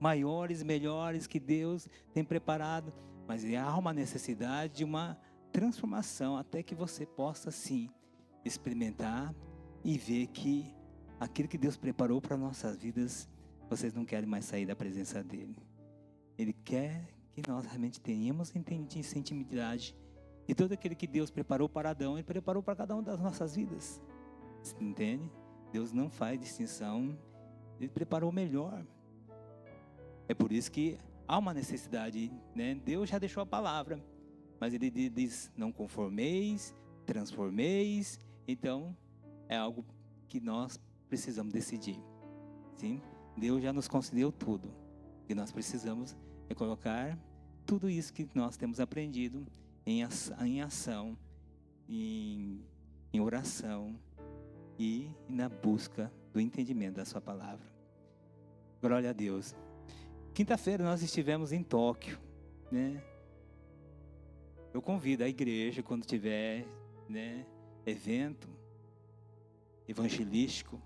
maiores, melhores que Deus tem preparado, mas há uma necessidade de uma transformação até que você possa sim experimentar e ver que aquilo que Deus preparou para nossas vidas, vocês não querem mais sair da presença dEle. Ele quer que nós realmente tenhamos intimidade. E todo aquele que Deus preparou para Adão, Ele preparou para cada uma das nossas vidas. Você entende? Deus não faz distinção. Ele preparou o melhor. É por isso que há uma necessidade, né? Deus já deixou a palavra, mas Ele diz: não conformeis, transformeis. Então, é algo que nós precisamos decidir. Sim? Deus já nos concedeu tudo. O que nós precisamos é colocar tudo isso que nós temos aprendido em ação, em oração e na busca do entendimento da sua palavra. Glória a Deus. Quinta-feira nós estivemos em Tóquio, né? Eu convido a igreja, quando tiver, né, evento evangelístico,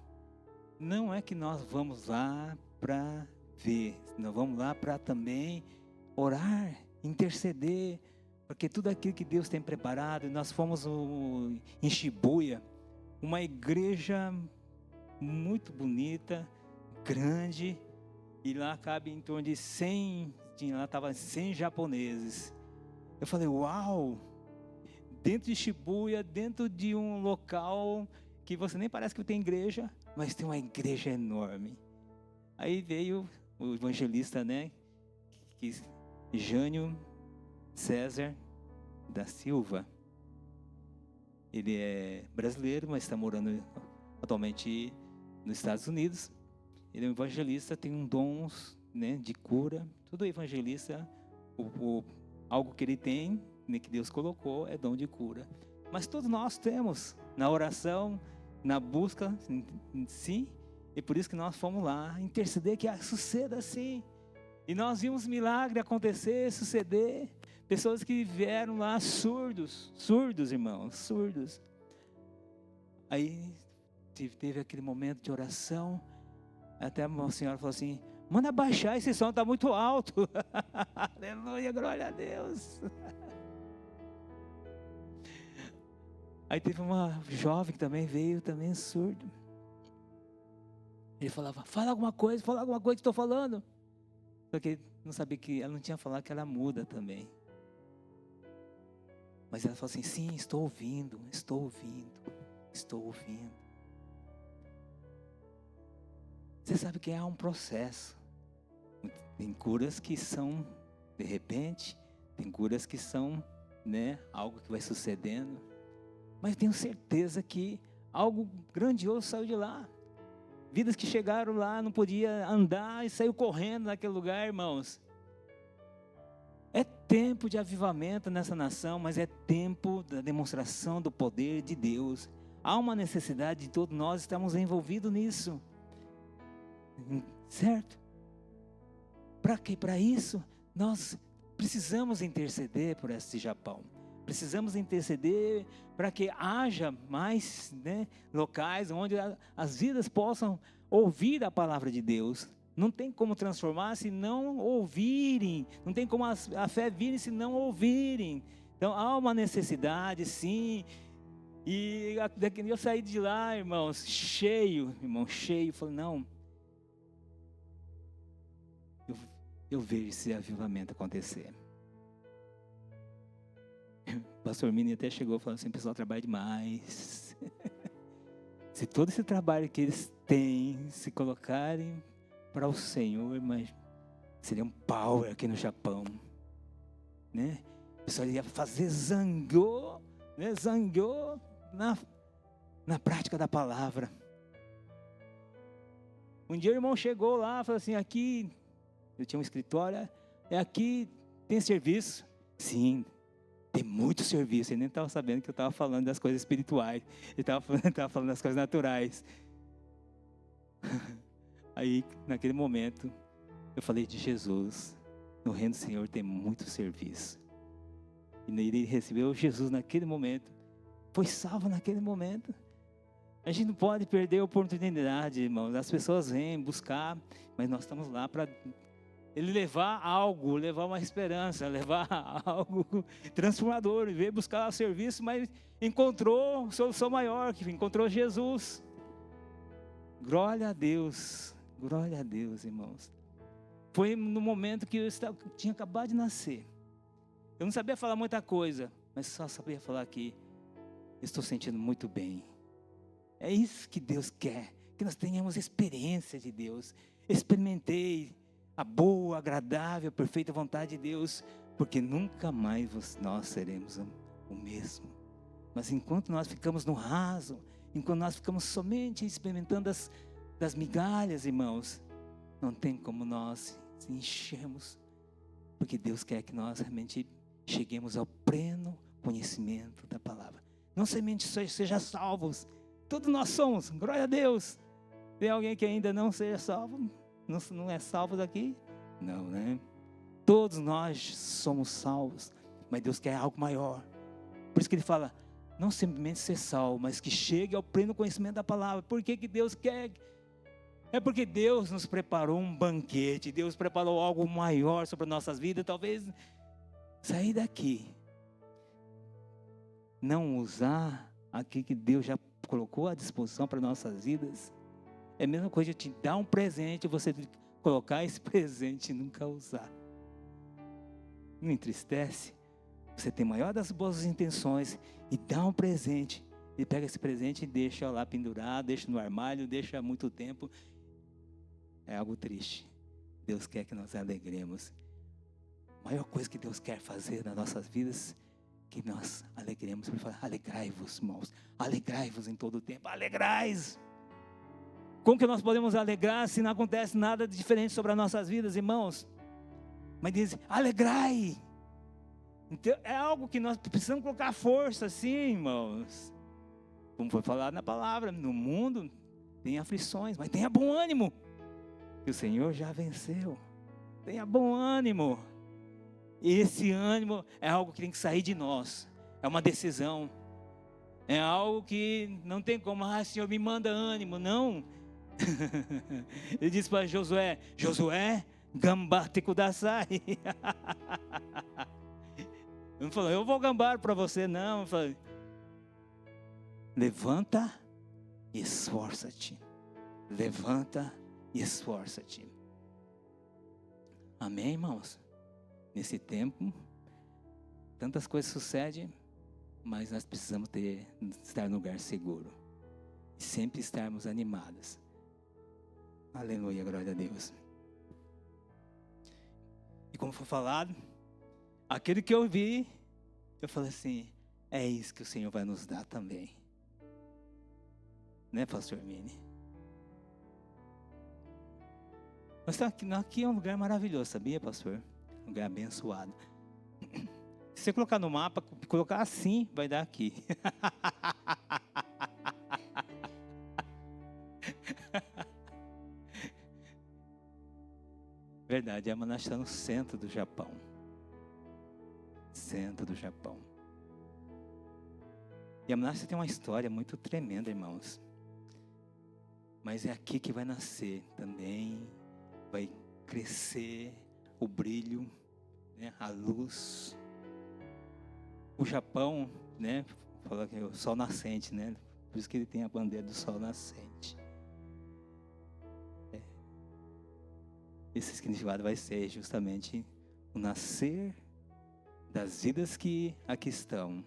não é que nós vamos lá para ver, nós vamos lá para também orar, interceder, porque tudo aquilo que Deus tem preparado. Nós fomos em Shibuya, uma igreja muito bonita, grande, e lá cabe em torno de 100, lá estava 100 japoneses. Eu falei, uau, dentro de Shibuya, dentro de um local que você nem parece que tem igreja, mas tem uma igreja enorme. Aí veio o evangelista, né, Jânio César da Silva. Ele é brasileiro, mas está morando atualmente nos Estados Unidos. Ele é um evangelista, tem um dom, né, de cura. Todo evangelista, algo que ele tem, né, que Deus colocou, é dom de cura. Mas todos nós temos, na oração, na busca, sim. E por isso que nós fomos lá interceder que suceda assim. E nós vimos milagre acontecer, suceder. Pessoas que vieram lá surdos, irmãos, surdos. Aí teve aquele momento de oração. Até uma senhora falou assim, manda baixar, esse som está muito alto. Aleluia, glória a Deus. Aí teve uma jovem que também veio, também surdo. Ele falava, fala alguma coisa que estou falando. Só que ele não sabia que ela não tinha falado que ela muda também. Mas ela falou assim, sim, estou ouvindo. Você sabe que há um processo. Tem curas que são de repente, tem curas que são, né, algo que vai sucedendo. Mas eu tenho certeza que algo grandioso saiu de lá. Vidas que chegaram lá, não podia andar e saiu correndo naquele lugar, irmãos. É tempo de avivamento nessa nação, mas é tempo da demonstração do poder de Deus. Há uma necessidade de todos nós estarmos envolvidos nisso. Certo? Para quê? Para isso, nós precisamos interceder por esse Japão. Precisamos interceder para que haja mais, né, locais onde as vidas possam ouvir a palavra de Deus. Não tem como transformar se não ouvirem. Não tem como a fé vir se não ouvirem. Então há uma necessidade, sim. E eu saí de lá, irmãos, cheio. Falei, não. Eu vejo esse avivamento acontecer. O pastor Mini até chegou e falou assim, o pessoal trabalha demais. Se todo esse trabalho que eles têm, se colocarem para o Senhor, mas seria um power aqui no Japão, né? O pessoal ia fazer zangou, né? Zangou na prática da palavra. Um dia o irmão chegou lá, falou assim, aqui, eu tinha um escritório, aqui tem serviço? Sim, tem muito serviço. Ele nem estava sabendo que eu estava falando das coisas espirituais, ele estava falando das coisas naturais. Aí, naquele momento, eu falei de Jesus. No reino do Senhor tem muito serviço. E ele recebeu Jesus naquele momento. Foi salvo naquele momento. A gente não pode perder a oportunidade, irmãos. As pessoas vêm buscar, mas nós estamos lá para ele levar algo, levar uma esperança, levar algo transformador. Ele veio buscar o serviço, mas encontrou solução maior, que encontrou Jesus. Glória a Deus. Glória a Deus, irmãos. Foi no momento que eu tinha acabado de nascer. Eu não sabia falar muita coisa, mas só sabia falar que eu estou sentindo muito bem. É isso que Deus quer, que nós tenhamos experiência de Deus. Experimentei a boa, agradável, perfeita vontade de Deus, porque nunca mais nós seremos o mesmo. Mas enquanto nós ficamos no raso, enquanto nós ficamos somente experimentando das migalhas, irmãos, não tem como nós se enchermos, porque Deus quer que nós realmente cheguemos ao pleno conhecimento da palavra. Não somente sejam salvos, todos nós somos, glória a Deus. Tem alguém que ainda não seja salvo? Não é salvo daqui? Não, né? Todos nós somos salvos, mas Deus quer algo maior. Por isso que Ele fala, não simplesmente ser salvo, mas que chegue ao pleno conhecimento da palavra. Por que Deus quer É porque Deus nos preparou um banquete, Deus preparou algo maior sobre nossas vidas. Talvez sair daqui, não usar aquilo que Deus já colocou à disposição para nossas vidas, é a mesma coisa de te dar um presente, você colocar esse presente e nunca usar. Não entristece? Você tem a maior das boas intenções e dá um presente, e pega esse presente e deixa lá pendurado, deixa no armário, deixa há muito tempo. É algo triste. Deus quer que nós alegremos. A maior coisa que Deus quer fazer nas nossas vidas, que nós alegremos. Ele fala, alegrai-vos, irmãos. Alegrai-vos em todo o tempo. Alegrai-vos. Como que nós podemos alegrar se não acontece nada de diferente sobre as nossas vidas, irmãos? Mas diz, alegrai. Então, é algo que nós precisamos colocar força, sim, irmãos. Como foi falado na palavra, no mundo tem aflições, mas tenha bom ânimo. Que o Senhor já venceu. Tenha bom ânimo. E esse ânimo é algo que tem que sair de nós. É uma decisão. É algo que não tem como, Senhor, me manda ânimo. Não. Ele disse para Josué, gambate kudasai. Não falou, eu vou gambar para você, não. Eu falei, levanta e esforça-te. Levanta e esforça-te. Amém, irmãos? Nesse tempo, tantas coisas sucedem, mas nós precisamos estar num lugar seguro. E sempre estarmos animados. Aleluia, glória a Deus. E como foi falado, aquilo que eu vi, eu falei assim, é isso que o Senhor vai nos dar também. Né, pastor Mini? Mas aqui é um lugar maravilhoso, sabia, pastor? Um lugar abençoado. Se você colocar no mapa, colocar assim, vai dar aqui. Verdade, Yamanashi está no centro do Japão. Centro do Japão. Yamanashi tem uma história muito tremenda, irmãos. Mas é aqui que vai nascer também, vai crescer o brilho, né, a luz. O Japão, né, fala que é o sol nascente, né? Por isso que ele tem a bandeira do sol nascente. Esse significado vai ser justamente o nascer das vidas que aqui estão,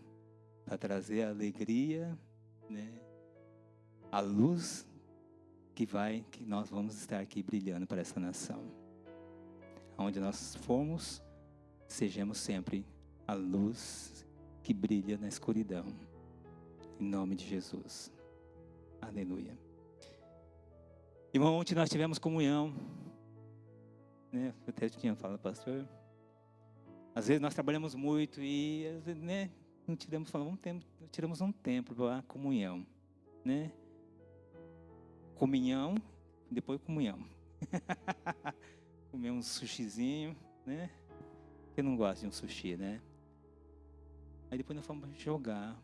para trazer a alegria, né, a luz que nós vamos estar aqui brilhando para essa nação. Onde nós formos, sejamos sempre a luz que brilha na escuridão. Em nome de Jesus. Aleluia. Irmão, ontem nós tivemos comunhão. Né? Eu até tinha falado, pastor. Às vezes nós trabalhamos muito e, né, não tiramos um tempo para a comunhão. Né? Comunhão, depois comunhão. Comer um sushizinho, né? Eu não gosto de um sushi, né? Aí depois nós fomos jogar.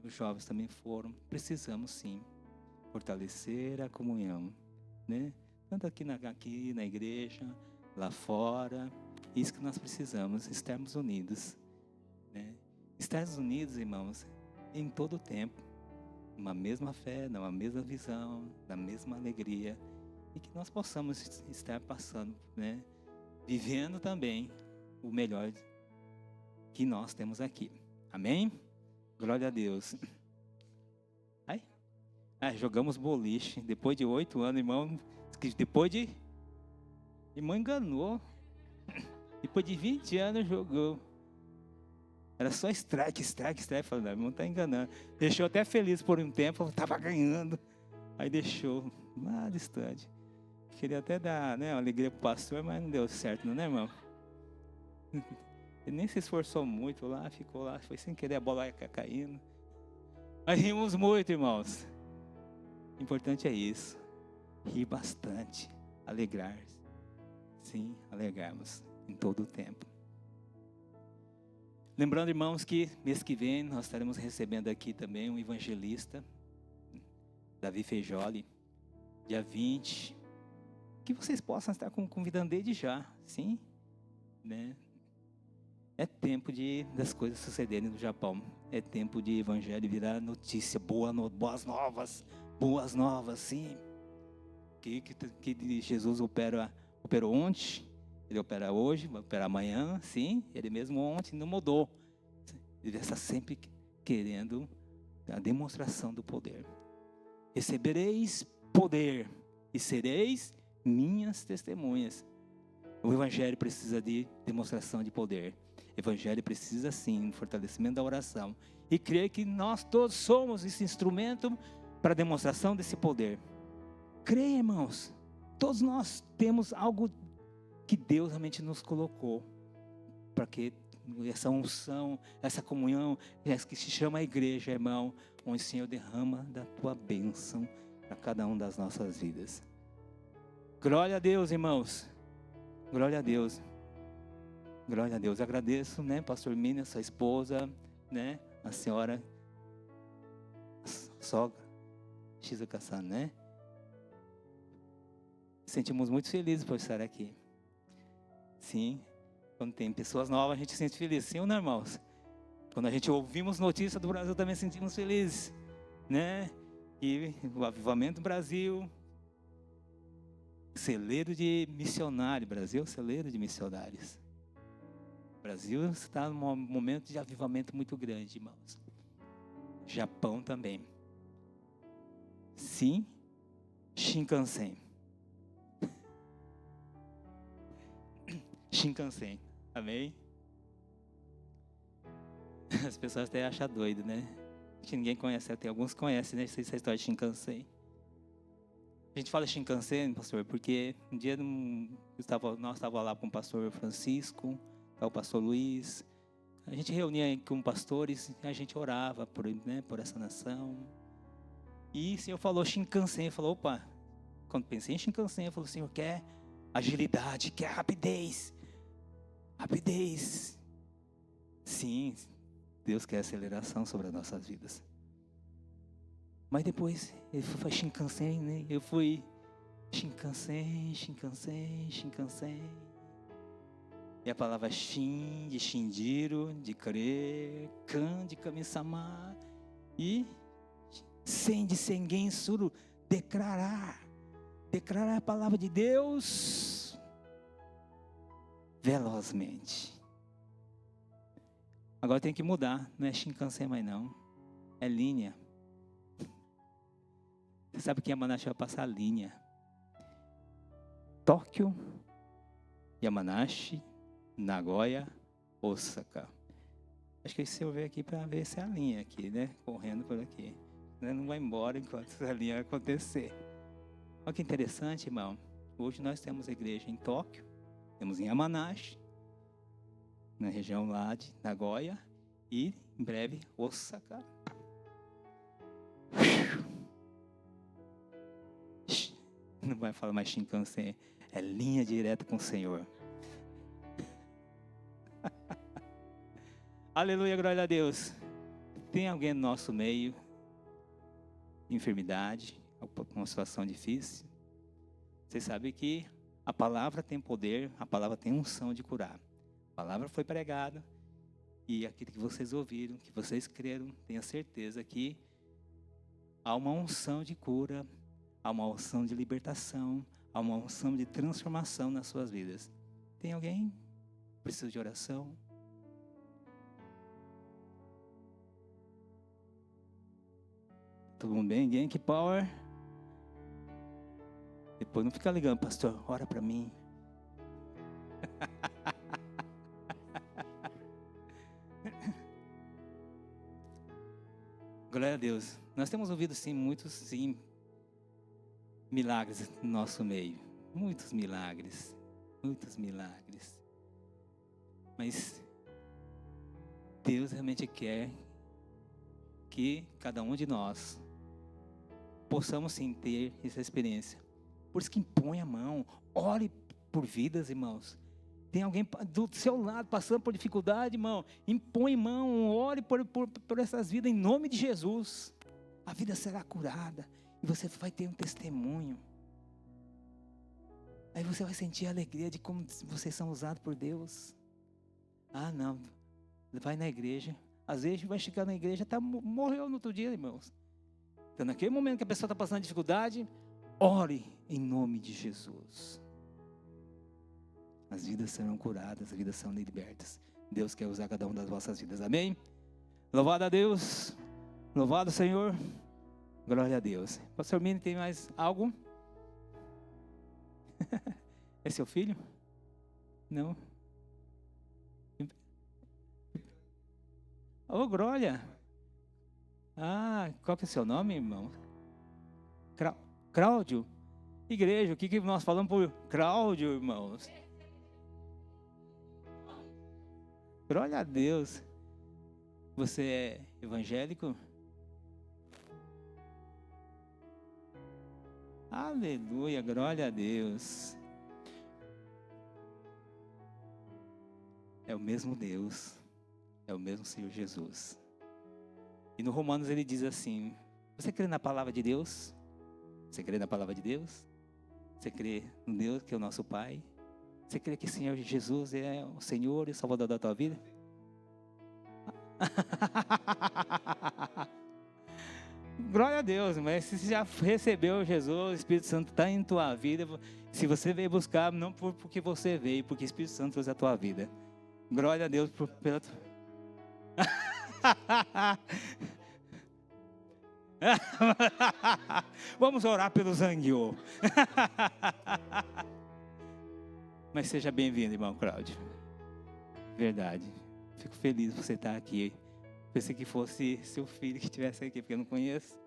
Os jovens também foram. Precisamos sim fortalecer a comunhão, né? Tanto aqui na igreja, lá fora. Isso que nós precisamos, estarmos unidos, né? Estarmos unidos, irmãos, em todo o tempo. Numa mesma fé, numa mesma visão, na mesma alegria. E que nós possamos estar passando, né? Vivendo também o melhor que nós temos aqui. Amém? Glória a Deus. Jogamos boliche. Depois de 8 anos, irmão. Irmão enganou. Depois de 20 anos jogou. Era só strike. Falei, não, irmão tá enganando. Deixou até feliz por um tempo, estava ganhando. Aí deixou lá distante. Queria até dar, né, uma alegria pro pastor, mas não deu certo, não, né, irmão? Ele nem se esforçou muito lá, ficou lá, foi sem querer, a bola ia caindo. Mas rimos muito, irmãos. O importante é isso. Rir bastante, alegrar-se. Sim, alegrarmos em todo o tempo. Lembrando, irmãos, que mês que vem nós estaremos recebendo aqui também um evangelista, Davi Feijoli. dia 20. Que vocês possam estar convidando desde já, sim? Né? É tempo das coisas sucederem no Japão. É tempo de evangelho virar notícia, boas novas, sim. Que Jesus operou ontem, Ele opera hoje, vai operar amanhã, sim. Ele mesmo ontem não mudou. Ele está sempre querendo a demonstração do poder. Recebereis poder e sereis minhas testemunhas. O evangelho precisa de demonstração de poder. O evangelho precisa sim do fortalecimento da oração. E crer que nós todos somos esse instrumento para a demonstração desse poder. Creia, irmãos. Todos nós temos algo que Deus realmente nos colocou. Para que essa unção, essa comunhão, que se chama a igreja, irmão, onde o Senhor derrama da tua bênção para cada um das nossas vidas. Glória a Deus, irmãos. Glória a Deus. Glória a Deus. Agradeço, né, pastor Mina, sua esposa, né, a senhora, a sogra, Shizuka-san, né? Sentimos muito felizes por estar aqui. Sim, quando tem pessoas novas, a gente se sente feliz. Sim ou não, irmãos? Quando a gente ouvimos notícias do Brasil, também sentimos felizes, né? E o Avivamento Brasil, celeiro de missionário, Brasil, celeiro de missionários. O Brasil está num momento de avivamento muito grande, irmãos. Japão também. Sim, Shinkansen. Shinkansen, amém? As pessoas até acham doido, né? Que ninguém conhece, até alguns conhecem, né? Essa história de Shinkansen. A gente fala Shinkansen, pastor, porque um dia nós estávamos lá com o pastor Francisco, o pastor Luiz. A gente reunia com pastores e a gente orava por essa nação. E o Senhor falou Shinkansen, falou, opa, quando pensei em Shinkansen, eu falei, o Senhor quer agilidade, quer rapidez. Rapidez. Sim, Deus quer aceleração sobre as nossas vidas. Mas depois, ele foi Shinkansen, né? Eu fui Shinkansen. E a palavra Shin, de Shinjiro, de crer, Kan, de Kami-sama. E Sen, de Sengen Suru, declarar. Declarar a palavra de Deus velozmente. Agora tem que mudar, não é Shinkansen mais não, é linha. Você sabe que Yamanashi vai passar a linha. Tóquio, Yamanashi, Nagoya, Osaka. Acho que se eu ver aqui para ver se é a linha aqui, né? Correndo por aqui. Não vai embora enquanto essa linha acontecer. Olha que interessante, irmão. Hoje nós temos a igreja em Tóquio, temos em Yamanashi, na região lá de Nagoya, e em breve Osaka. Não vai falar mais Shinkansen, é linha direta com o Senhor. Aleluia, glória a Deus. Tem alguém no nosso meio, enfermidade, uma situação difícil? Você sabe que a palavra tem poder, a palavra tem unção de curar. A palavra foi pregada e aquilo que vocês ouviram, que vocês creram, tenha certeza que há uma unção de cura, há uma unção de libertação, há uma unção de transformação nas suas vidas. Tem alguém que precisa de oração? Todo mundo bem? Genki Power? Depois não fica ligando, pastor, ora para mim. Glória a Deus. Nós temos ouvido sim, muitos milagres no nosso meio. Muitos milagres. Mas Deus realmente quer que cada um de nós possamos sim ter essa experiência. Por isso que impõe a mão, ore por vidas, irmãos. Tem alguém do seu lado passando por dificuldade, irmão, impõe mão, ore por essas vidas em nome de Jesus. A vida será curada e você vai ter um testemunho. Aí você vai sentir a alegria de como vocês são usados por Deus. Ah, não. Vai na igreja. Às vezes vai chegar na igreja, morreu no outro dia, irmãos. Então, naquele momento que a pessoa está passando dificuldade, ore em nome de Jesus. As vidas serão curadas, as vidas serão libertas. Deus quer usar cada uma das vossas vidas. Amém? Louvado a Deus. Louvado o Senhor. Glória a Deus. Pastor Mini, tem mais algo? É seu filho? Não? Ô, glória. Ah, qual que é o seu nome, irmão? Cláudio? Igreja, o que nós falamos por Cláudio, irmãos? Glória a Deus. Você é evangélico? Aleluia, glória a Deus. É o mesmo Deus, é o mesmo Senhor Jesus. E no Romanos ele diz assim: você crê na palavra de Deus? Você crê na palavra de Deus? Você crê no Deus que é o nosso Pai? Você crê que o Senhor Jesus é o Senhor e o Salvador da tua vida? Glória a Deus, mas se você já recebeu Jesus, o Espírito Santo está em tua vida. Se você veio buscar, não porque você veio, porque o Espírito Santo trouxe a tua vida. Glória a Deus pela tua... Vamos orar pelo Zanguiô. Mas seja bem-vindo, irmão Cláudio. Verdade. Fico feliz de você estar aqui. Pensei que fosse seu filho que estivesse aqui, porque eu não conheço.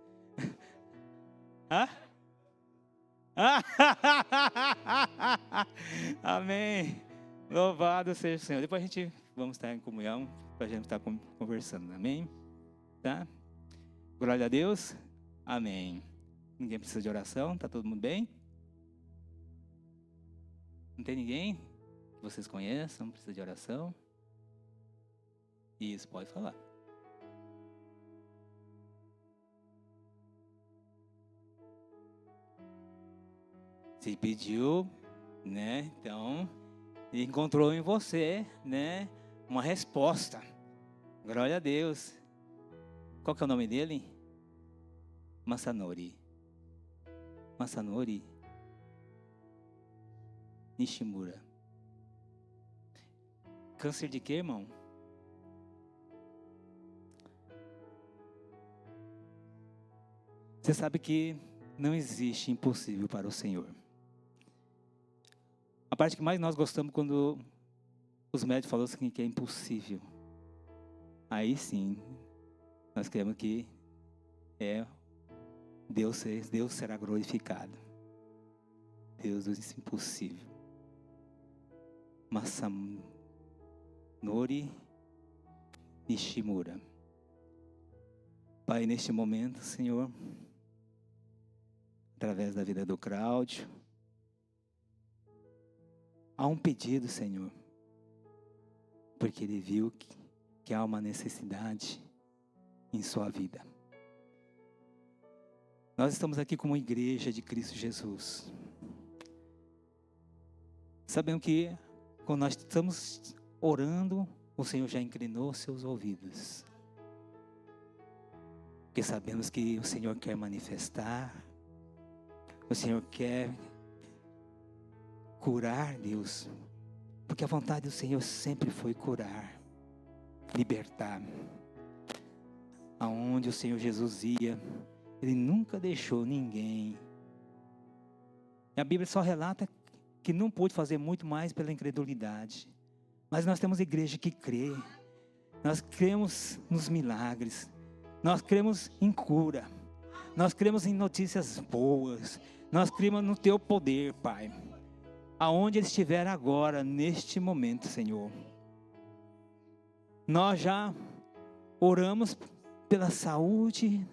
Amém. Louvado seja o Senhor. Depois a gente vamos estar em comunhão, para a gente estar conversando. Amém? Tá? Glória a Deus. Amém. Ninguém precisa de oração? Tá todo mundo bem? Não tem ninguém que vocês conheçam, precisa de oração? Isso, pode falar. Se pediu, né? Então, encontrou em você, né? Uma resposta. Glória a Deus. Qual que é o nome dele? Masanori. Masanori Nishimura. Câncer de quê, irmão? Você sabe que não existe impossível para o Senhor. A parte que mais nós gostamos quando os médicos falam assim que é impossível. Aí sim, nós queremos que Deus será glorificado. Deus do impossível. Masanori Nishimura. Pai, neste momento, Senhor, através da vida do Cláudio, há um pedido, Senhor, porque ele viu que há uma necessidade em sua vida. Nós estamos aqui como igreja de Cristo Jesus. Sabemos que quando nós estamos orando, o Senhor já inclinou seus ouvidos. Porque sabemos que o Senhor quer manifestar, o Senhor quer curar, Deus. Porque a vontade do Senhor sempre foi curar, libertar. Aonde o Senhor Jesus ia, Ele nunca deixou ninguém. E a Bíblia só relata que não pôde fazer muito mais pela incredulidade. Mas nós temos igreja que crê. Nós cremos nos milagres. Nós cremos em cura. Nós cremos em notícias boas. Nós cremos no Teu poder, Pai. Aonde Ele estiver agora, neste momento, Senhor. Nós já oramos pela saúde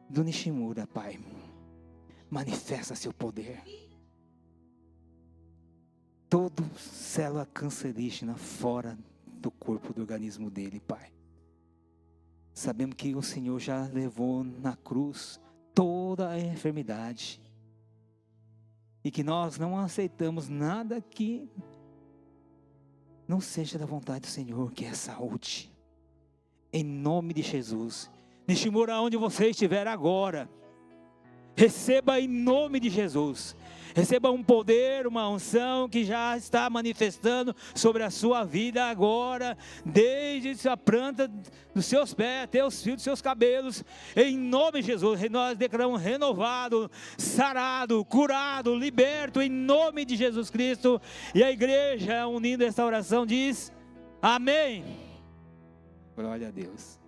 do Nishimura, Pai. Manifesta Seu poder. Todo célula cancerígena fora do corpo, do organismo dele, Pai. Sabemos que o Senhor já levou na cruz toda a enfermidade. e que nós não aceitamos nada que não seja da vontade do Senhor, que é saúde. Em nome de Jesus. Neste muro onde você estiver agora, receba em nome de Jesus. Receba um poder, uma unção que já está manifestando sobre a sua vida agora, desde a planta dos seus pés até os fios dos seus cabelos. Em nome de Jesus, nós declaramos renovado, sarado, curado, liberto, em nome de Jesus Cristo. E a igreja, unindo esta oração, diz: amém. Glória a Deus.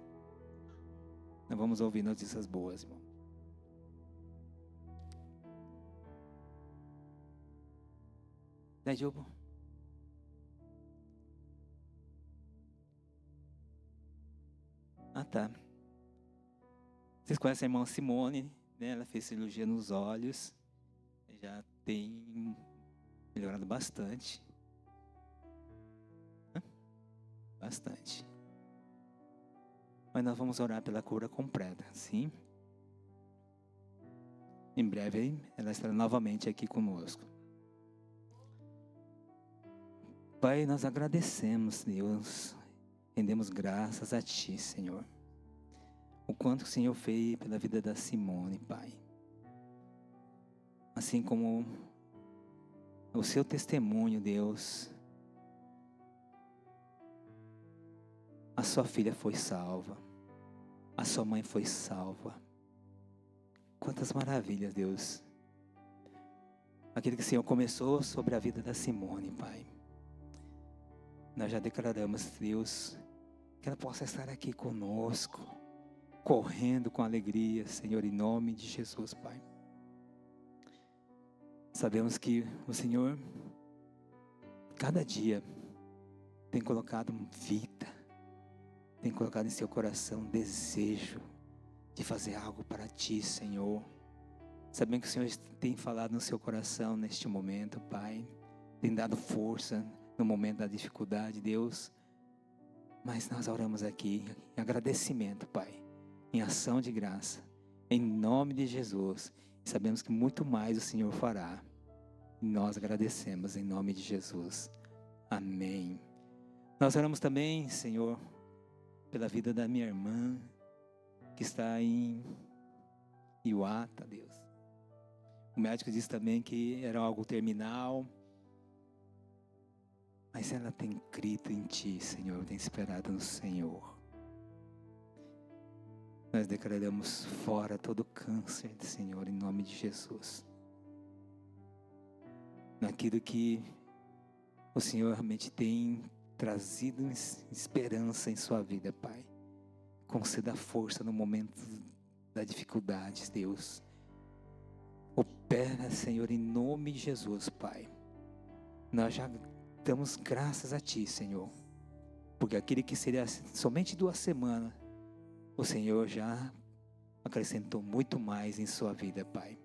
Nós vamos ouvir notícias boas, irmão. Né, Diogo? Ah, tá. Vocês conhecem a irmã Simone, né? Ela fez cirurgia nos olhos. Já tem melhorado bastante. Bastante. Mas nós vamos orar pela cura completa, sim? Em breve ela estará novamente aqui conosco. Pai, nós agradecemos, Deus, rendemos graças a Ti, Senhor. O quanto o Senhor fez pela vida da Simone, Pai. Assim como o seu testemunho, Deus, a sua filha foi salva, a sua mãe foi salva. Quantas maravilhas, Deus. Aquilo que o Senhor começou sobre a vida da Simone, Pai. Nós já declaramos, Deus, que ela possa estar aqui conosco, correndo com alegria, Senhor, em nome de Jesus, Pai. Sabemos que o Senhor, cada dia, tem colocado vida, tem colocado em seu coração desejo de fazer algo para Ti, Senhor. Sabemos que o Senhor tem falado no seu coração neste momento, Pai, tem dado força no momento da dificuldade, Deus. Mas nós oramos aqui em agradecimento, Pai, em ação de graça, em nome de Jesus. E sabemos que muito mais o Senhor fará. E nós agradecemos em nome de Jesus. Amém. Nós oramos também, Senhor, pela vida da minha irmã, que está em Iuata, Deus. O médico disse também que era algo terminal. Mas ela tem crido em Ti, Senhor, tem esperado no Senhor. Nós declaramos fora todo câncer, Senhor, em nome de Jesus. Naquilo que o Senhor realmente tem trazido esperança em sua vida, Pai. Conceda força no momento da dificuldade, Deus. Opera, Senhor, em nome de Jesus, Pai. Nós já damos graças a Ti, Senhor, porque aquele que seria somente 2 semanas, o Senhor já acrescentou muito mais em sua vida, Pai.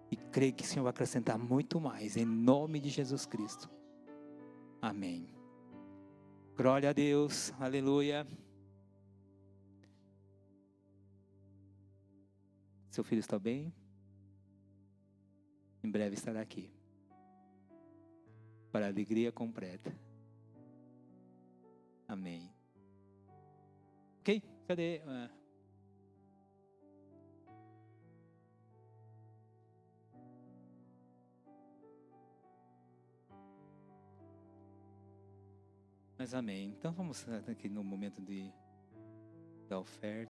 E creio que o Senhor vai acrescentar muito mais, em nome de Jesus Cristo. Amém. Glória a Deus, aleluia. Seu filho está bem? Em breve estará aqui. Para a alegria completa. Amém. Ok? Cadê? Mas amém. Então vamos aqui no momento da oferta.